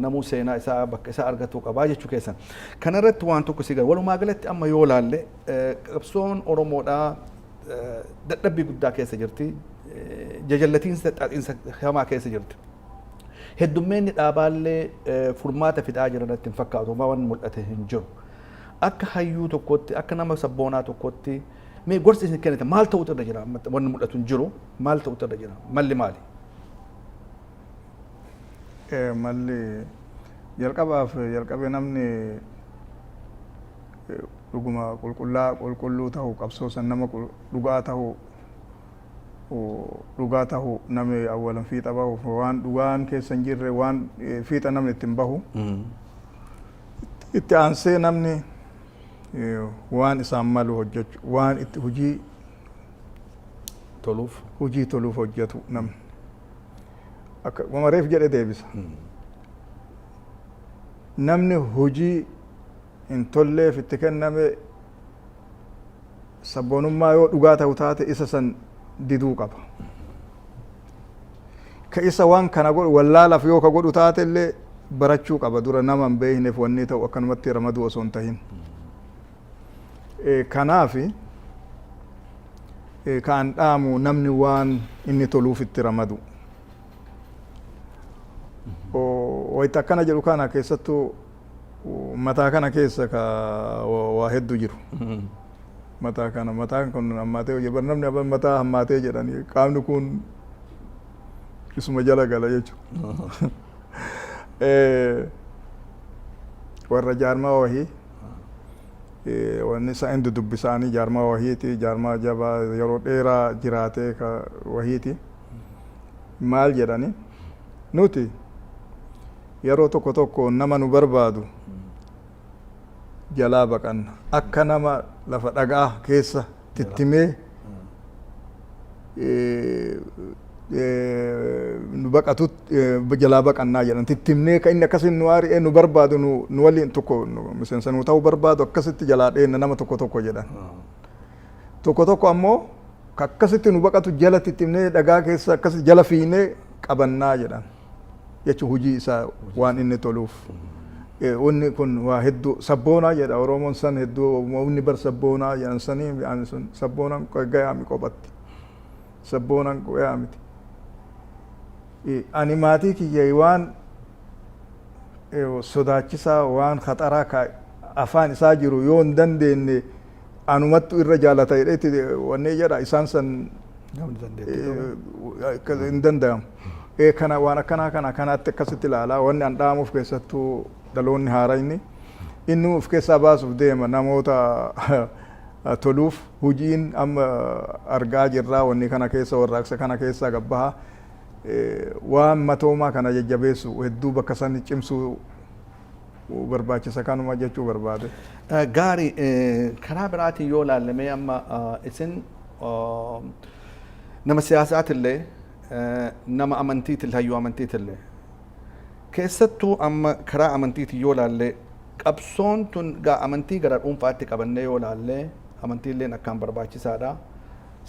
namuu seenaa isaa bakka isaa argatu qabaa jechuu keessan. Kana irratti waan tokko si gara walumaa galatti amma yoo laalle qabsoon Oromoodhaa dadhabbii guddaa keessa jirti jajallatiinsa xaxiinsa hamaa keessa jirti. Heddummeenni dhaabaallee furmaata fidaa jiranatti hin fakkaatu waan mul'ate hin jiru. Akka hayyuu tokkotti akka nama sabboonaa tokkotti mee gorsi isin kennite maal ta'utu irra jira wanni mul'atu hin jiru maal ta'utu irra jira malli maali? Malli jalqabee namni dhuguma qulqulluu ta'u qabsoo san nama dhugaa ta'u namni awwalan fiixa bahu waan dhugaan keessa hin jirre waan fiixa namni ittiin bahu itti aansee namni waan isaan malu hojjechu waan itti hojii toluuf hojjetu namni akka mareef jedhe deebisa namni hojii hin tolleef itti kenname sabboonummaa yoo dhugaa ta'u taate isa san diduu qaba ka isa waan kana godhu wallaalaaf yoo ka godhu taate illee barachuu qaba dura nama hin beekneef wanni ta'u akkanumatti ramaduu osoo hin tahin kanaafi kan dhaamu namni waan inni toluuf itti ramadu wayita akkana jedhu kana keessattuu mataa kana keessa ka waa hedduu jiru mataan kun hammaatee hojii bar namni aban mataa hammaatee jedhani qaamni kun isuma jala gala jechuudha warra jaarmaa wahii wanni isa indi dubbisaanii jaarmaa wahiiti jaarmaa jabaa yeroo dheeraa jiraatee ka wahiiti maal jedhani nuti yeroo tokko tokko nama nu barbaadu jalaa baqanna akka nama lafa dhagaa keessa tittimee nu baqatu jalaa baqannaa jedhan tittimnee ka inni akkasin nu ari'ee nu barbaadu nu waliin tokko miseensa nu ta'uu barbaadu akkasitti jalaa dheenna nama tokko jedhan tokko ammoo ka akkasitti nu baqatu jala tittimnee dhagaa keessa akkasitti jala fiinee qabannaa jedhan jechuun hojii isaa waan inni toluuf. Wanni kun waa hedduu sabboonaa jedha Oromoon san hedduu umni bar sabboonaa jedhan sanii ani sun sabboonaan gayaami qophatti sabboonaan gayaamiti. Ani maatii kiyya waan sodaachisaa waan khaxaraa ka afaan isaa jiru yoo hin dandeenye anumattu irra jaalata jedheeti wanni jedha isaan san hin danda'amu. Kana waan akkanatti akkasitti ilaalaa wanni an dhaamuuf keessattuu dhaloonni haarayni inni of keessaa baasuuf deema namoota toluuf hojiin amma argaa jirraa wanni kana keessa warraaqsa kana keessaa gabbaha waan matoomaa kana jajjabeessu hedduu bakka san cimsuu barbaachisa kanuma jechuu barbaade. Gaarii karaa biraatiin yoo ilaallamee amma isin nama siyaasaatillee nama amantiitillee hayyuu amantiitillee keessattuu amma karaa amantiitiin yoo ilaalle qabsoon tun gaa amantii gara dhuunfaatti qabannee yoo ilaalle amantiilleen akkaan barbaachisaadha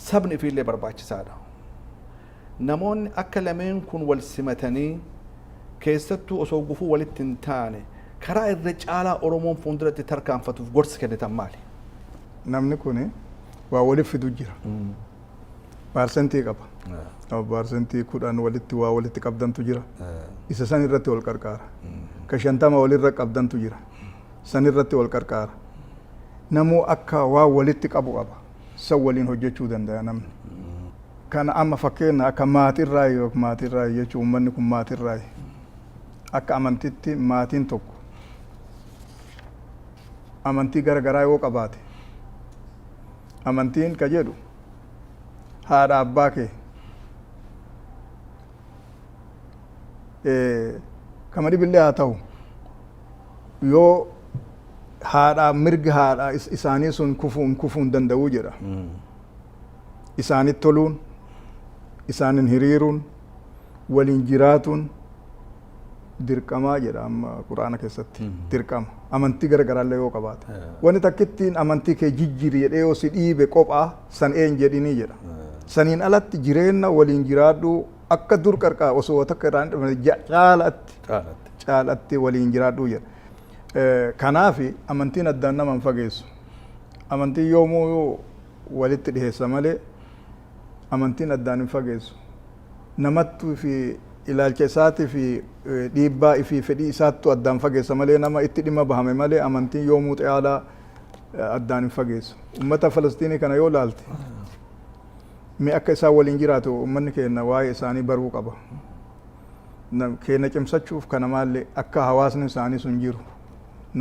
sabni ifiillee barbaachisaadha. Namoonni akka lameen kun wal simatanii keessattuu osoo gufuu walitti hin taane karaa irra caalaa Oromoon fuulduratti tarkaanfatuuf gorsa kennitan maali? Namni kun waa waliif fidu jira. Paarsentii qaba. Paarsentii 10 walitti waa walitti qabdantu jira. Isa san irratti wal qarqaara. Ka 50 walirra qabdantu jira. San irratti wal qarqaara. Namoo akka waa walitti qabu qaba. San waliin hojjechuu danda'a namni. Kana amma fakkeenya akka maatirraa jechuun uummanni kun maatirraa akka amantitti maatiin tokko amantii garagaraa yoo qabaate amantiin ka jedhu haadha abbaa kee kama dhibillee haa ta'u yoo haadha mirgi haadha isaanii sun kufuun danda'uu jedha isaanit toluun isaanin hiriiruun waliin jiraatuun dirqamaa jedha amma quraana keessatti dirqama amantii garagaraallee yoo qabaate wanni takkittiin amantii kee jijjiiri jedhee yoo si dhiibe qophaa san een jedhinii jedha saniin alatti jireenya waliin jiraadhu akka dur qarqaa osoo takka irraan caalatti waliin jiraadhu jedha kanaaf amantiin addaan nama hin fageessu amantiin yoomuu yoo walitti dhiheessa malee amantiin addaan hin fageessu namattuu fi ilaalcha isaatii fi dhiibbaa fi fedhii isaattu addaan fageessa malee nama itti dhimma bahame malee amantiin yoomuu xiyaalaa addaan hin fageessu. Uummata Falastiinii kana yoo ilaalte mee akka isaan waliin jiraatu uummanni keenya waa'ee isaanii baruu qaba. Keenya cimsachuuf kana maallee akka hawaasni isaanii sun jiru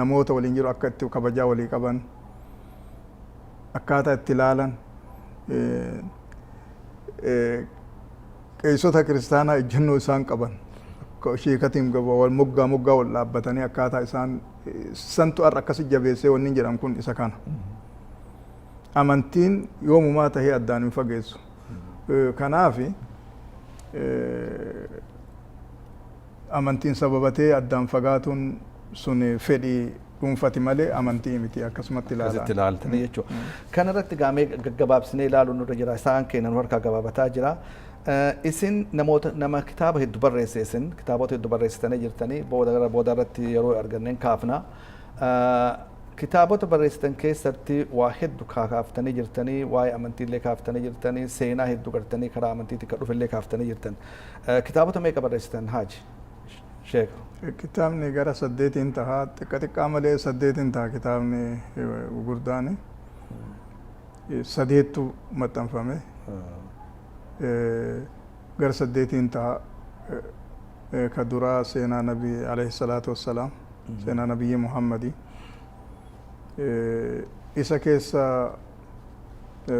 namoota waliin jiru akka itti kabajaa walii qaban akkaataa itti ilaalan qeessota kiristaanaa ejjennoo isaan qaban shiikatiin wal moggaa wal dhaabbatanii akkaataa isaan santu har'a akkasi jabeessee wanni jedhan kun isa kana. Amantiin yoomumaa tahee addaan hin fageessu. Kanaaf amantiin sababatee addaan fagaatuun sun fedhii dhuunfati malee amantii miti akkasumatti ilaalaa. Akkasitti ilaaltanii jechuudha. Kana irratti gaamee gaggabaabsinee ilaaluun nurra jira. Isaan keenya harkaa gabaabataa jira. Isin nama kitaaba hedduu barreessan kitaabota hedduu barreessitanii jirtanii booda irratti yeroo arganneen kaafna. Kitaabota barreessitan keessatti waa hedduu kaaftanii jirtanii waa'ee amantiillee kaaftanii jirtanii seenaa hedduu gartanii karaa amantiitti kan dhufillee kaaftanii jirtan. Kitaabota meeqa barreessitan Haaji Sheeka? Kitaabni gara 8 tahaa xiqqaa malee 8 tahaa kitaabni gurguddaani 8tu maxxanfame. Gara 8 tahaa ka duraa seenaa nabii alayhi salaatu wassalaam seenaa nabiyyi Muhammadi isa keessa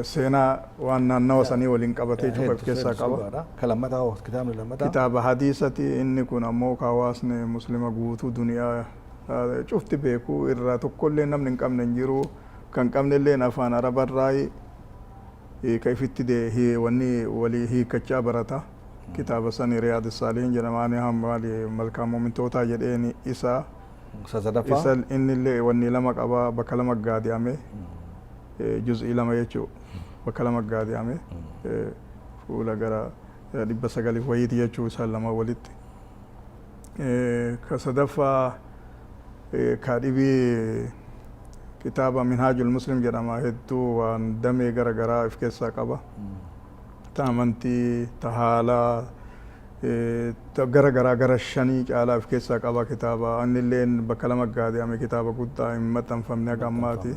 seenaa waan naannawa sanii waliin qabatee cufa keessaa qaba. Kitaaba hadiisati inni kun ammoo ka hawaasni muslima guutuu duniyaa cufti beekuu irraa tokkollee namni hin qabne hin jiru kan qabnellee afaan arabarraa kayfitti de wanni wali hiikachaa barata kitaaba sani riyaad saalihin jedhamaani hammaali malkaa muumintootaa jedheeni isa innillee wanni lama qaba bakka lama gaadi'ame juz'ii lama jechuu bakka lama gaadi'ame fuula gara 900 wayiiti jechuu isaa lama walitti ka sadaffaa ka dhibii kitaaba minhaajul muslim jedhama hedduu waan damee gara garaa if keessaa qaba ta amantii ta haalaa gara garaa gara shanii caalaa if keessaa qaba kitaaba annilleen bakka lama gaadi'ame kitaaba guddaa hin maxxanfamne haga ammaati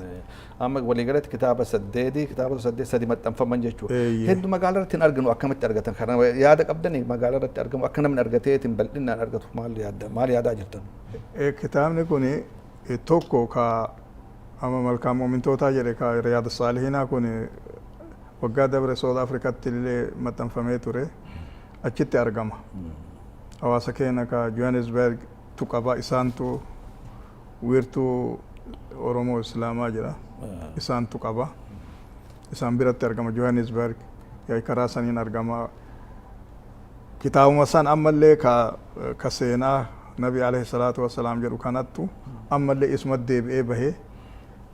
amma waliigalatti kitaaba saddeet maxxanfaman jechuudha hedduu magaalaa irratti hin arginu akkamitti argatan kana yaada qabdanii magaalaa irratti argamu akka namni argateetiin bal'inaan argatu maal yaadaa jirtan kitaabni kun tokko ka amma malkaa muumintootaa jedhe ka riyaad saalihinaa kun waggaa dabre South Africaatti illee maxxanfamee ture achitti argama hawaasa keenya ka Johannesburg tu qaba isaantu wiirtuu Oromoo Islaamaa jedha isaantu qaba isaan biratti argama Johannesburg karaa saniin argama kitaabuma san ammallee ka seenaa nabi alayhi salaatu wassalaam jedhu kanattu ammallee isuma deebi'ee bahee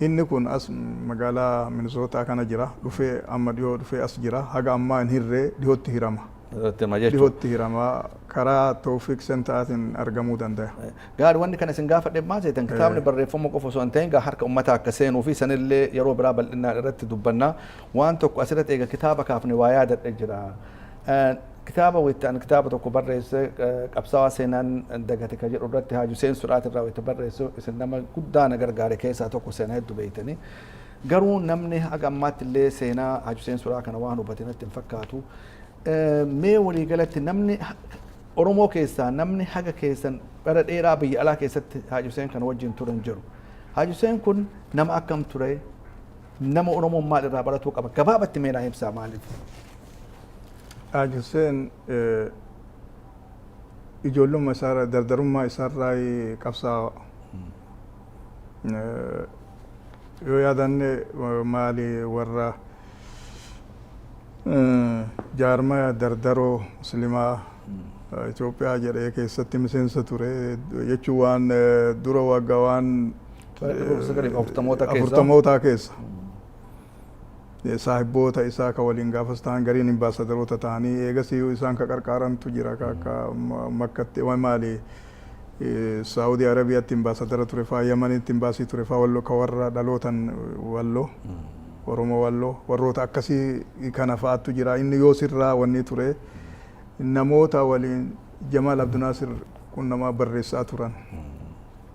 inni kun as magaalaa Minnesota kana jira dhufee amma dhiyoo dhufee as jira haga ammaa hin hirree dhiyootti hirama karaa Tawfiq Center'aatiin argamuu danda'a. Gaari wanni kana isin gaafadhe maal jedhan kitaabni barreeffama qofa osoo hin ta'in gaa harka uummataa akka seenuu fi sanillee yeroo biraa bal'inaan irratti dubbannaa waan tokko asirratti eega kitaaba kaafne waa yaadadhe jira. Kitaaba waytaan kitaaba tokko barreesse qabsaawaa seenaan dagate ka jedhu irratti haaju seensuudhaati irraa wayita barreessu isin nama guddaa na gargaare keessaa tokko seenaa hedduu beeytanii garuu namni haga ammaatti illee seenaa haaju seensuudhaa kana waan hubate natti hin fakkaatu mee waliigalatti namni Oromoo keessaa namni haga keessan bara dheeraa biyya alaa keessatti haaju seen kana wajjin turan jiru haaju seen kun nama akkam ture nama Oromoon maal irraa baratuu qaba gabaabatti mee naa ibsaa maaliif Hussein ijoollummaa isaarraa dardarummaa isaarraa qabsaa'aa yoo yaadanne maali warra jaarmaa dardaroo muslimaa Itoophiyaa jedhee keessatti miseensa ture jechuun waan dura waggaa waan 40 keessa saahiboota isaa ka waliin gaafas ta'an gariin ambaasaadaroota ta'anii eegasii isaan ka qarqaarantu jira ka makkatti maali Saudi Arabiyaatti ambaasaadara ture faa Yamanitti ambaasii ture faa walloo ka warra dhalootan walloo Oromoo walloo warroota akkasii kana fa'aatu jira inni yoo sirraa wanni ture namoota waliin Jamaal Abdunaasir qunnamaa barreessaa turan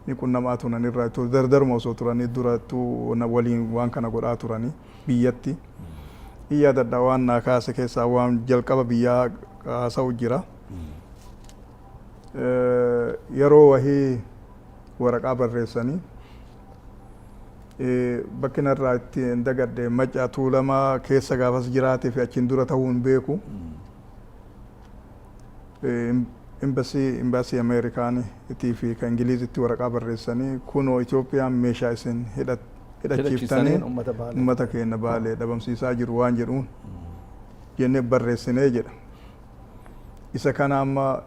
ni qunnamaa turan irraa dardaruma osoo turanii durattuu waliin waan kana godhaa turanii biyyatti iyya dadda waan naa kaase keessaa waan jalqaba biyyaa haasa'u jira yeroo wahii waraqaa barreessanii bakki narraa itti hin dagadde Macaa Tuulamaa keessa gaafas jiraatee fi achiin dura ta'uu hin beeku imbaasii Ameerikaanii fi ka Ingiliizitti waraqaa barreessanii kunoo Itoophiyaan meeshaa isin hidhachiiftanii uummata keenya baalee dhabamsiisaa jiru waan jedhuun jennee barreessinee jedha isa kana amma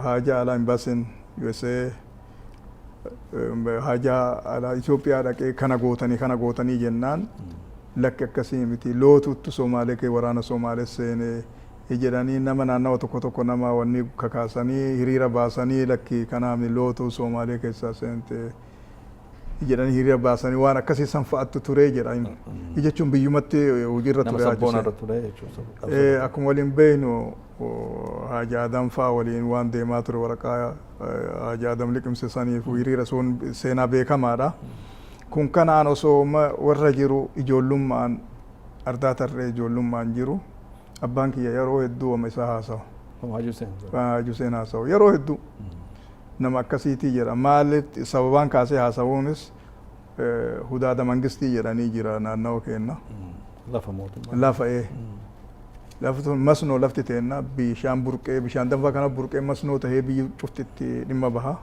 haajaa alaa imbaasiin USA haajaa alaa Itoophiyaa dhaqee kana gootanii jennaan lakki akkasii miti lootutti Somaalee kee waraana Somaalee seenee jedhanii nama naannawa tokko nama wanni kakaasanii hiriira baasanii lakki kanaafni lootuu Somaalee keessaa seente jedhanii hiriira baasanii waan akkasii san fa'aattu turee jedha jechuun biyyumatti hojiirra ture akkuma waliin beeknu Haji Adam faa waliin waan deemaa ture waraqaa Haji Adam liqimsisaniif hiriira sun seenaa beekamaadha kun kanaan osoo warra jiru ijoollummaan ardaa tarree ijoollummaan jiru abbaan kiyya yeroo hedduu amma isaa haasawu Haji Hussein haasawu yeroo hedduu nama akkasiitii jedha maalitti sababaan kaasee haasawuunis hudaada mangistii jedhanii jira naannawaa keenya lafa tun masnoo lafti teenna bishaan burqee bishaan danfaa kana burqee masnoo tahee biyyi cuftitti dhimma baha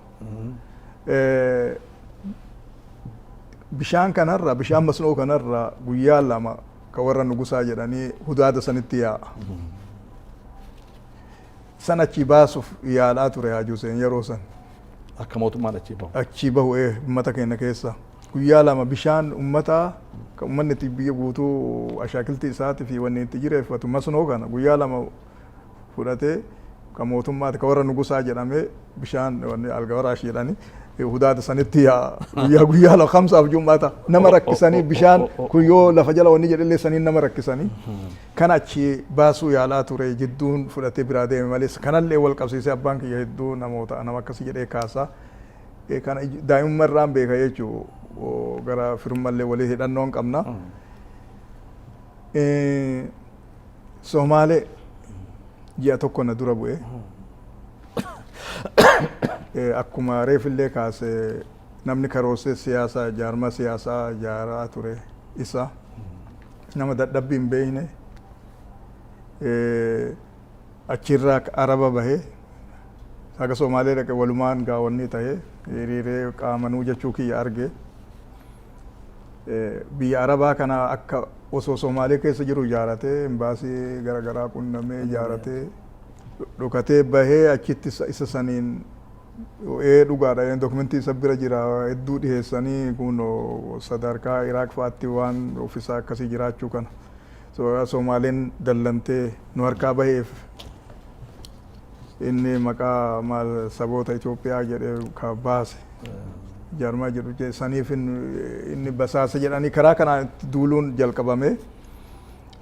bishaan kanarra bishaan masnoo kanarra guyyaa lama ka warra nugusaa jedhanii hudaada sanitti yaa'a. San achi baasuuf yaalaa ture Haajii Huseen yeroo san. Akka mootummaan achi bahu. Achi bahu uummata keenya keessa. Guyyaa lama bishaan uummataa kan uummanni itti biyya guutuu ashaakiltii isaatii fi wanni itti jireeffatu masnoo kana guyyaa lama fudhatee kan mootummaati ka warra nugusaa jedhamee bishaan wanni algawaraash jedhanii hudaada sanitti yaa guyyaa la khamsaaf jummata nama rakkisanii bishaan kun yoo lafa jala wanni jedhillee saniin nama rakkisanii kan achi baasuu yaalaa ture jidduun fudhatee biraa deeme malees kanallee wal qabsiisee abbaan kiyya hedduu namoota nama akkasii jedhee kaasaa kana daa'imummaa irraan beeka jechuu gara firummallee walii hidhannoon qabna. Somaalee ji'a tokko na dura bu'e. Akkuma reefillee kaase namni karoorse siyaasaa jaarma siyaasaa jaaraa ture isa nama dadhabbii hin beekne achirraa araba bahe haga Somaalee dhaqe walumaan gaawwanni ta'e hiriiree qaamanuu jechuu kiyya arge biyya arabaa kana akka osoo Somaalee keessa jiru ijaaratee imbaasii garaagaraa qunnamee ijaaratee dhokatee bahee achitti isa saniin dhugaadha dokumentii isa bira jira hedduu dhiheessanii kun sadarkaa Iraaq fa'aatti waan ofisaa akkasii jiraachuu kana Somaaleen dallantee nu harkaa baheef inni maqaa maal saboota Itoophiyaa jedhee ka baase jaarmaa jedhu saniif inni basaasa jedhanii karaa kanaan duuluun jalqabame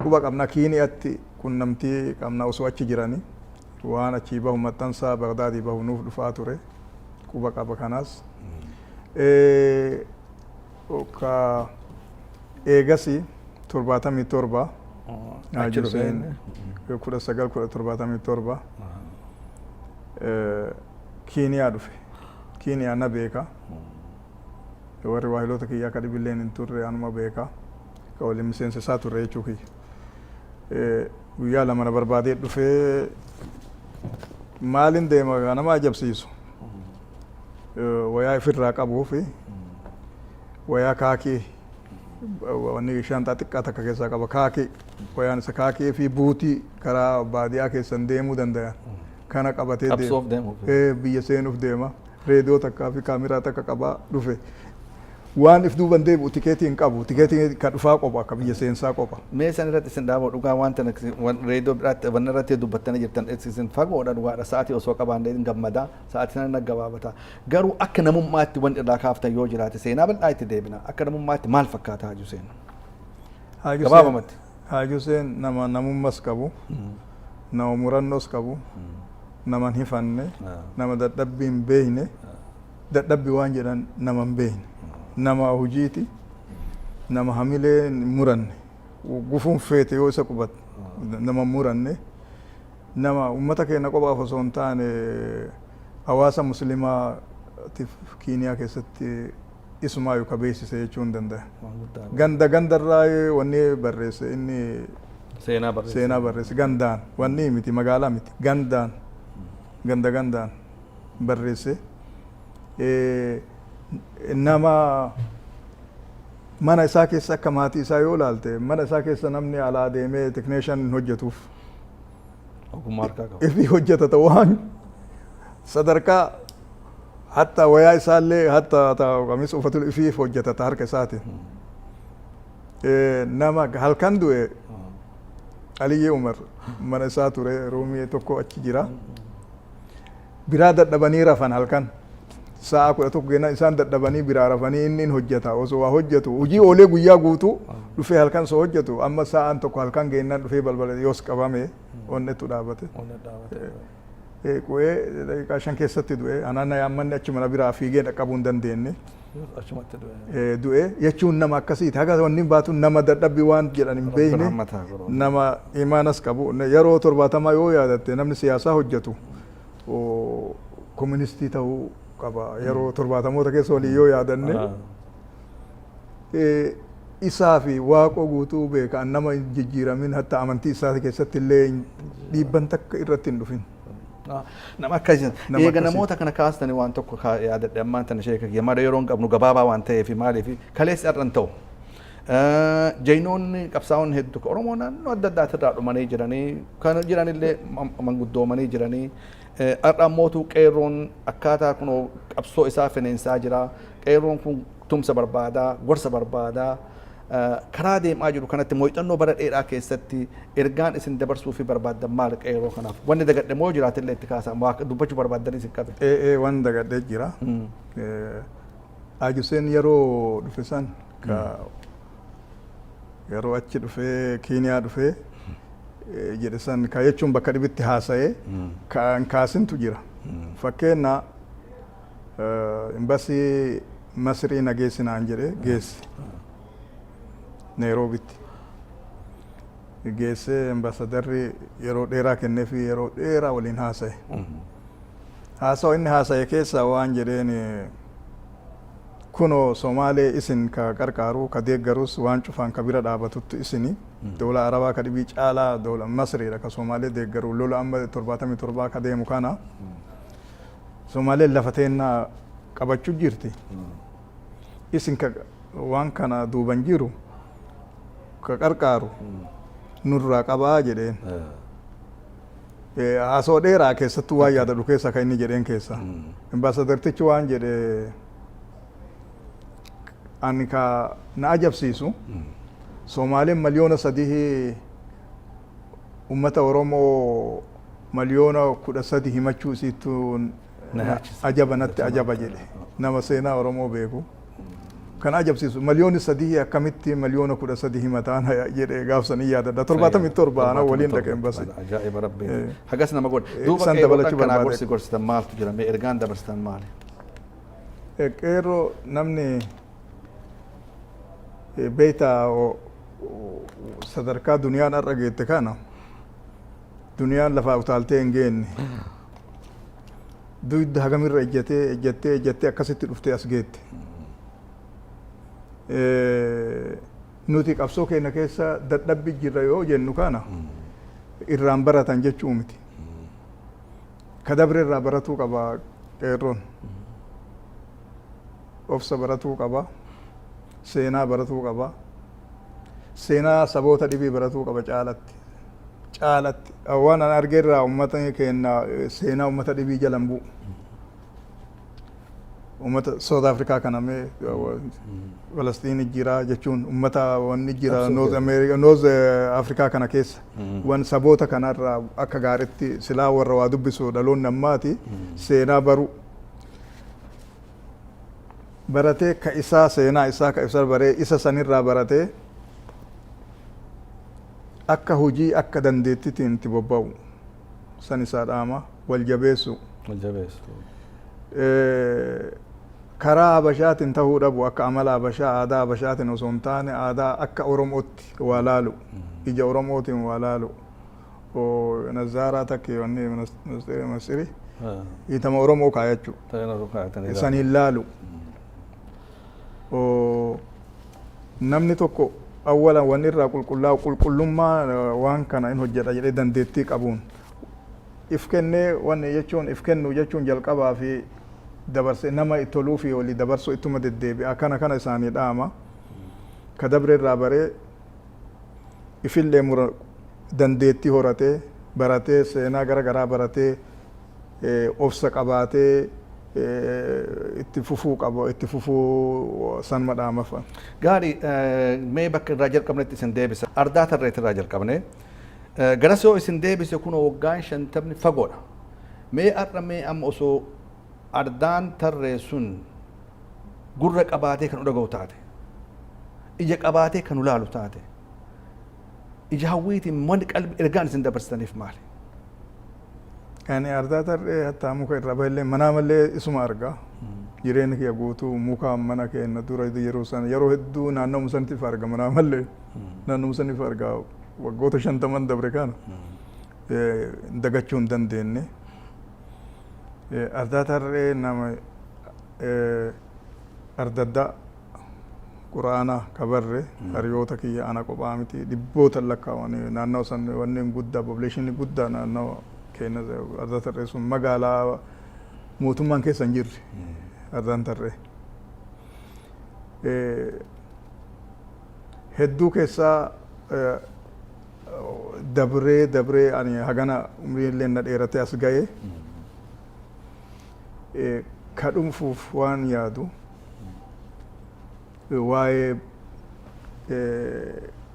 quba qabna Kiiniyaatti qunnamtii qabna osoo achi jiranii waan achi bahu maxxansaa Bagdaadii bahu nuuf dhufaa ture quba qaba kanaas ka eegasi 77 Haajii Huseen 1977 Kiiniyaa dhufe Kiiniyaa na beeka warri waahiloota kiyyaa ka dhibilleen hin turre anuma beeka ka waliin miseensa isaa turre jechuu kiyya guyyaa lama na barbaadee dhufee maalin deema nama ajabsiisu wayaa ifirraa qabuu fi wayaa kaakii wanni shantaa xiqqaa takka keessaa qaba kaakii wayaan isa kaakii fi buutii karaa baadiyaa keessan deemuu danda'an kana qabatee deema biyya seenuuf deema reediyoo takkaa fi kaameraa takka qabaa dhufe waan if duuban deebi'u tikeetii hin qabu tikeetii ka dhufaa qofa akka biyya seensaa qofa. Mee san irratti isin dhaaboo dhugaa wanta reediyoo biraatti wanni irratti dubbattanii jirtan isin fagoodha dhugaadha sa'aatii osoo qabaannee gammadaa sa'aatii sana naggabaabata garuu akka namummaatti wanti irraa kaaftan yoo jiraate seenaa bal'aa itti deebina akka namummaatti maal fakkaata Haajii Huseen? Gabaabamatti. Haajii Huseen nama namummas qabu nama murannoos qabu nama hin hifanne nama dadhabbii hin beekne dadhabbii waan jedhan nama hin beekne. Nama hojiiti nama hamilee muranne gufuun feete yoo isa qubate nama muranne nama ummata keenya qofaaf osoo hin taane hawaasa muslimaatiif Kiiniyaa keessatti isumaayyuu ka beeksise jechuu hin danda'a. Ganda gandarraa wanni barreesse inni seenaa barreesse gandaan wanni miti magaalaa miti gandaan gandaan barreesse nama mana isaa keessa akka maatii isaa yoo ilaalte mana isaa keessa namni alaa deemee tekneeshan hojjetuuf ogummaa harkaa qaba ifi hojjetata waan sadarkaa hatta wayaa isaallee hatta qamis uffatu ifiif hojjetata harka isaatiin nama halkan du'e Aliyyee Umar mana isaa ture ruumii tokko achi jira biraa dadhabanii rafan halkan sa'a 11 gena isaan dadhabanii biraa rafanii inni hojjeta osoo waa hojjetu hojii oolee guyyaa guutuu dhufee halkan soo hojjetu amma sa'aan tokko halkan geennan dhufee balbala yoos qabame onnetu dhaabate qo'ee daqiiqaa 5 keessatti du'e anana yaammanni achi mana biraa fiigee dhaqqabuu hin dandeenye du'e jechuun nama akkasiiti haga wanni baatu nama dadhabbii waan jedhan hin beekne nama imaanas qabu yeroo 70 yoo yaadatte namni siyaasaa hojjetu komunistii ta'uu qaba yeroo 70moota keessa walii yoo yaadanne isaa fi waaqoo guutuu beeka nama jijjiiramin hatta amantii isaa keessatti illee dhiibban takka irratti hin dhufin. Nama akkasii eega namoota kana kaastanii waan tokko yaadadhe ammaan tana sheeka yamada yeroon qabnu gabaabaa waan ta'eef maaliif kaleessi har'an ta'u Jaynoonni qabsaa'onni hedduu Oromoo naannoo adda addaatti irraa dhumanii jiranii kan jiranillee manguddoomanii jiranii har'a mootuu qeerroon akkaataa kunoo qabsoo isaa finiinsaa jira qeerroon kun tumsa barbaadaa gorsa barbaadaa karaa deemaa jiru kanatti muuxannoo bara dheeraa keessatti ergaan isin dabarsuu fi barbaaddan maal qeerroo kanaaf wanni dagadhe moo jiraatillee itti kaasaa dubbachuu barbaaddan isin qabe. Waan dagadhee jira. Ajuseen yeroo dhufe san yeroo achi dhufee Kiiniyaa dhufee jedhe san ka jechuun bakka dhibitti haasa'ee kan kaasintu jira. Fakkeenya imbasii Masrii na geessinaan jedhe geessi. Nairoobitti geessee ambaasadarri yeroo dheeraa kennee fi yeroo dheeraa waliin haasa'e. Haasa'u inni haasa'e keessa waan jedheen kunoo Somaalee isin ka qarqaaru ka deeggarus waan cufaan ka bira dhaabatutti isini doola Arabaa ka dhibii caalaa doola Masriidha ka Somaalee deeggaru lola amma 77 ka deemu kana Somaaleen lafa teennaa qabachuu jirti. Isin ka waan kana duuban jiru ka qarqaaru nurraa qabaa jedheen. Haasoo dheeraa keessattuu waan yaadadhu keessa ka inni jedheen keessa. Ambaasadartichi waan jedhe ani ka na ajabsiisu Somaaleen miliyoona 3 ummata Oromoo miliyoona 13 himachuu isiittuu ajaba natti ajaba jedhe nama seenaa Oromoo beeku. Kan ajabsiisu miliyoonni 3 akkamitti miliyoona 13 himataan jedhe gaafsanii yaadadha 77 ana waliin dhaqeen basi. Ajaa'iba rabbi. Hagas nama godhe. Duuba qeerroo kanaa gorsitan maaltu jira mee ergaan dabarsitan maali? Qeerroo namni beeytaa sadarkaa duniyaan har'a geette kana duniyaan lafaa utaaltee hin geenne duyda hagamirra ejjattee akkasitti dhuftee as geette. Nuti qabsoo keenya keessa dadhabbi jirra yoo jennu kana irraan baratan jechuu miti. Kadabre irraa baratuu qaba qeerroon. Obsa baratuu qaba. Seenaa baratuu qaba. Seenaa saboota dhibii baratuu qaba caalatti. Caalatti. Waan an argeerraa uummata keenya seenaa uummata dhibii jalan bu'u. Uummata South Africa kana mee Palestiin jira jechuun uummata wanni jira North Africa kana keessa waan saboota kanarraa akka gaariitti silaa warra waa dubbisu dhaloonni ammaati seenaa baru baratee ka isaa seenaa isaa ka ibsa baree isa sanirraa baratee akka hojii akka dandeettiitiin itti bobba'u san isaa dhaama wal jabeessu. Karaa Habashaatiin ta'uu dhabu akka amala Habashaa aadaa Habashaatiin osoo hin taane aadaa akka Oromootti waa laalu ija Oromootiin waa laalu nazaaraa takkee wanni ministeera Masiri hiitama Oromoo kaayachuu isaniin laalu namni tokko awwalan wanni irraa qulqullaa'u qulqullummaa waan kana in hojjedha jedhee dandeettii qabuun if kennee wanni jechuun if kennu jechuun jalqabaa fi dabarse nama toluu fi walii dabarsuu ittuma deddeebi'a kana isaanii dhaama ka dabre irraa baree ifillee mura dandeettii horatee baratee seenaa gara garaa baratee obsa qabaatee itti fufuu qaba itti fufuu san madhaama fa'a. Gaarii mee bakka irraa jalqabnetti isin deebisa ardaa tarreetti irraa jalqabne garas yoo isin deebise kun waggaan 50 fagoodha mee har'a mee amma osoo ardaan tarree sun gurra qabaatee kan dhaga'u taate ija qabaatee kan ulaalu taate ija hawwiitiin wanni qalbii ergaan isin dabarsitaniif maali? Ani ardaa tarree hatta muka irra bahellee manaa mallee isuma argaa jireenya kiyya guutuu muka mana keenya dura yeroo hedduu naannoo saniif arga manaa mallee naannoo saniif argaa waggoota 50 dabre kana dagachuu hin dandeenye. Ardaa tarree nama ardadda quraana kabarre hariyoota kiyya ana kophaa miti dhibboota lakkaawanii naannoo san wanni guddaa population guddaa naannoo keenya ardaa tarree sun magaalaa mootummaan keessa hin jirre ardaan tarree hedduu keessaa dabree ani hagana umriillee na dheerate as ga'e ka dhuunfuuf waan yaadu waa'ee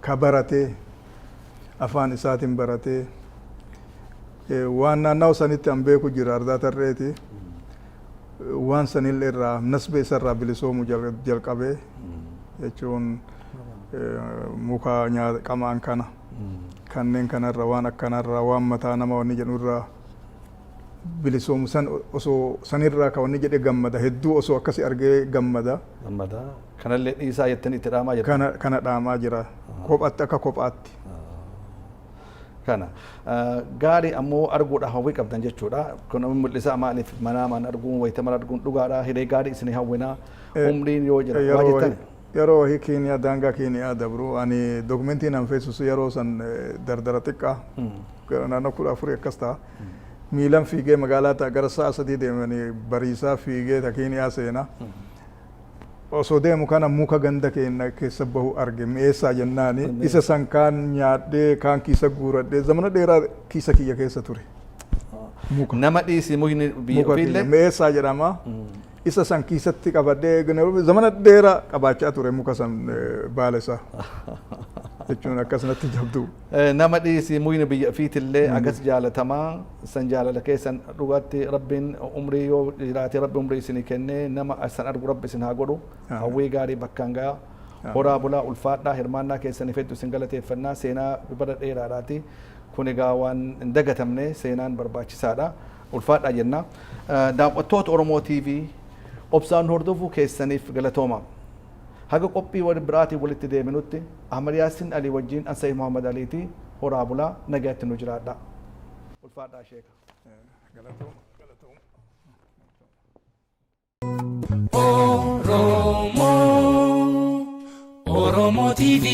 ka baratee afaan isaatiin baratee waan naannoo sanitti an beeku jira ardaa tarreeti waan sanillee irraa nasbee isarraa bilisoomu jalqabee jechuun muka qamaan kana kanneen kanarra waan akkanarra waan mataa nama wanni jedhurraa bilisoomu san osoo sanirraa ka wanni jedhe gammada hedduu osoo akkasi argee gammada kanallee dhiisaa jettanii itti dhaamaa jirta kana dhaamaa jira kophaatti akka kophaatti kana gaarii ammoo arguudha hawwii qabdan jechuudha kun mul'isa maaliif manaamaan arguun wayitaman arguun dhugaadha hiree gaarii isin hawwinaa umriin yoo jira waa jettan yeroo wahii Keeniyaa daangaa Keeniyaa dabru ani dokumentiin an feesisu yeroo san dardara xiqqaa naannoo 14 akkas ta'a miilan fiigee magaalaa ta'a gara sa'a 3 deemanii bariisaa fiigee ta Keeniyaa seena osoo deemu kana muka ganda keessa bahu arge mi'eessaa jennaani isa san kaan nyaadhee kaan kiisa guuradhee zamana dheeraa kiisa kiyya keessa ture nama dhiisi mukni biyya ofiillee mi'eessaa jedhama isa san kiisatti qabadhee zamana dheeraa qabaachaa ture muka san baala isaa jechuun akkasumatti jabdu nama dhiisi mukni biyya ofiitillee agas jaalatamaa san jaalala keessan dhugaatti rabbiin umrii yoo jiraate rabbi umrii isinii kennee nama san argu rabbi isin haa godhu hawwii gaarii bakkaan ga'a horaa bulaa ulfaadhaa hirmaannaa keessanii fedhu isin galateeffannaa seenaa bara dheeraadhaati kun egaa waan hin dagatamne seenaan barbaachisaadha ulfaadhaa jenna daawwattoota Oromoo TV obsaan hordofuu keessaniif galatooma haga qophii wal biraatiin walitti deebinutti Ahmad Yaasin Ali wajjin Ansay Muhammad Aliiti horaa bulaa nagaatti nu jiraadha ulfaadhaa sheeka Oromo TV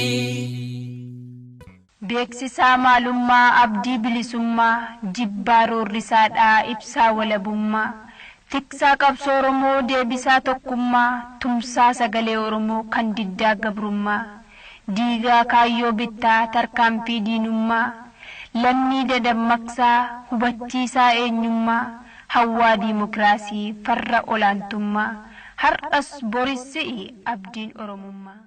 beeksisaa maalummaa abdii bilisummaa jibbaa roorrisaadhaa ibsaa walabummaa tiksaa qabsoo Oromoo deebisaa tokkummaa tumsaa sagalee Oromoo kan diddaa gabrummaa diigaa kaayyoo bittaa tarkaanfii diinummaa lammii dadammaqsaa hubachiisaa eenyummaa hawwaa diimokiraasii farra olaantummaa har'as borissi abdiin Oromummaa.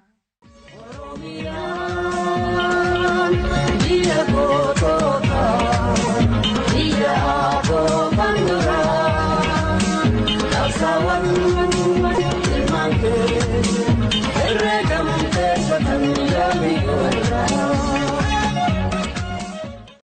Sawan,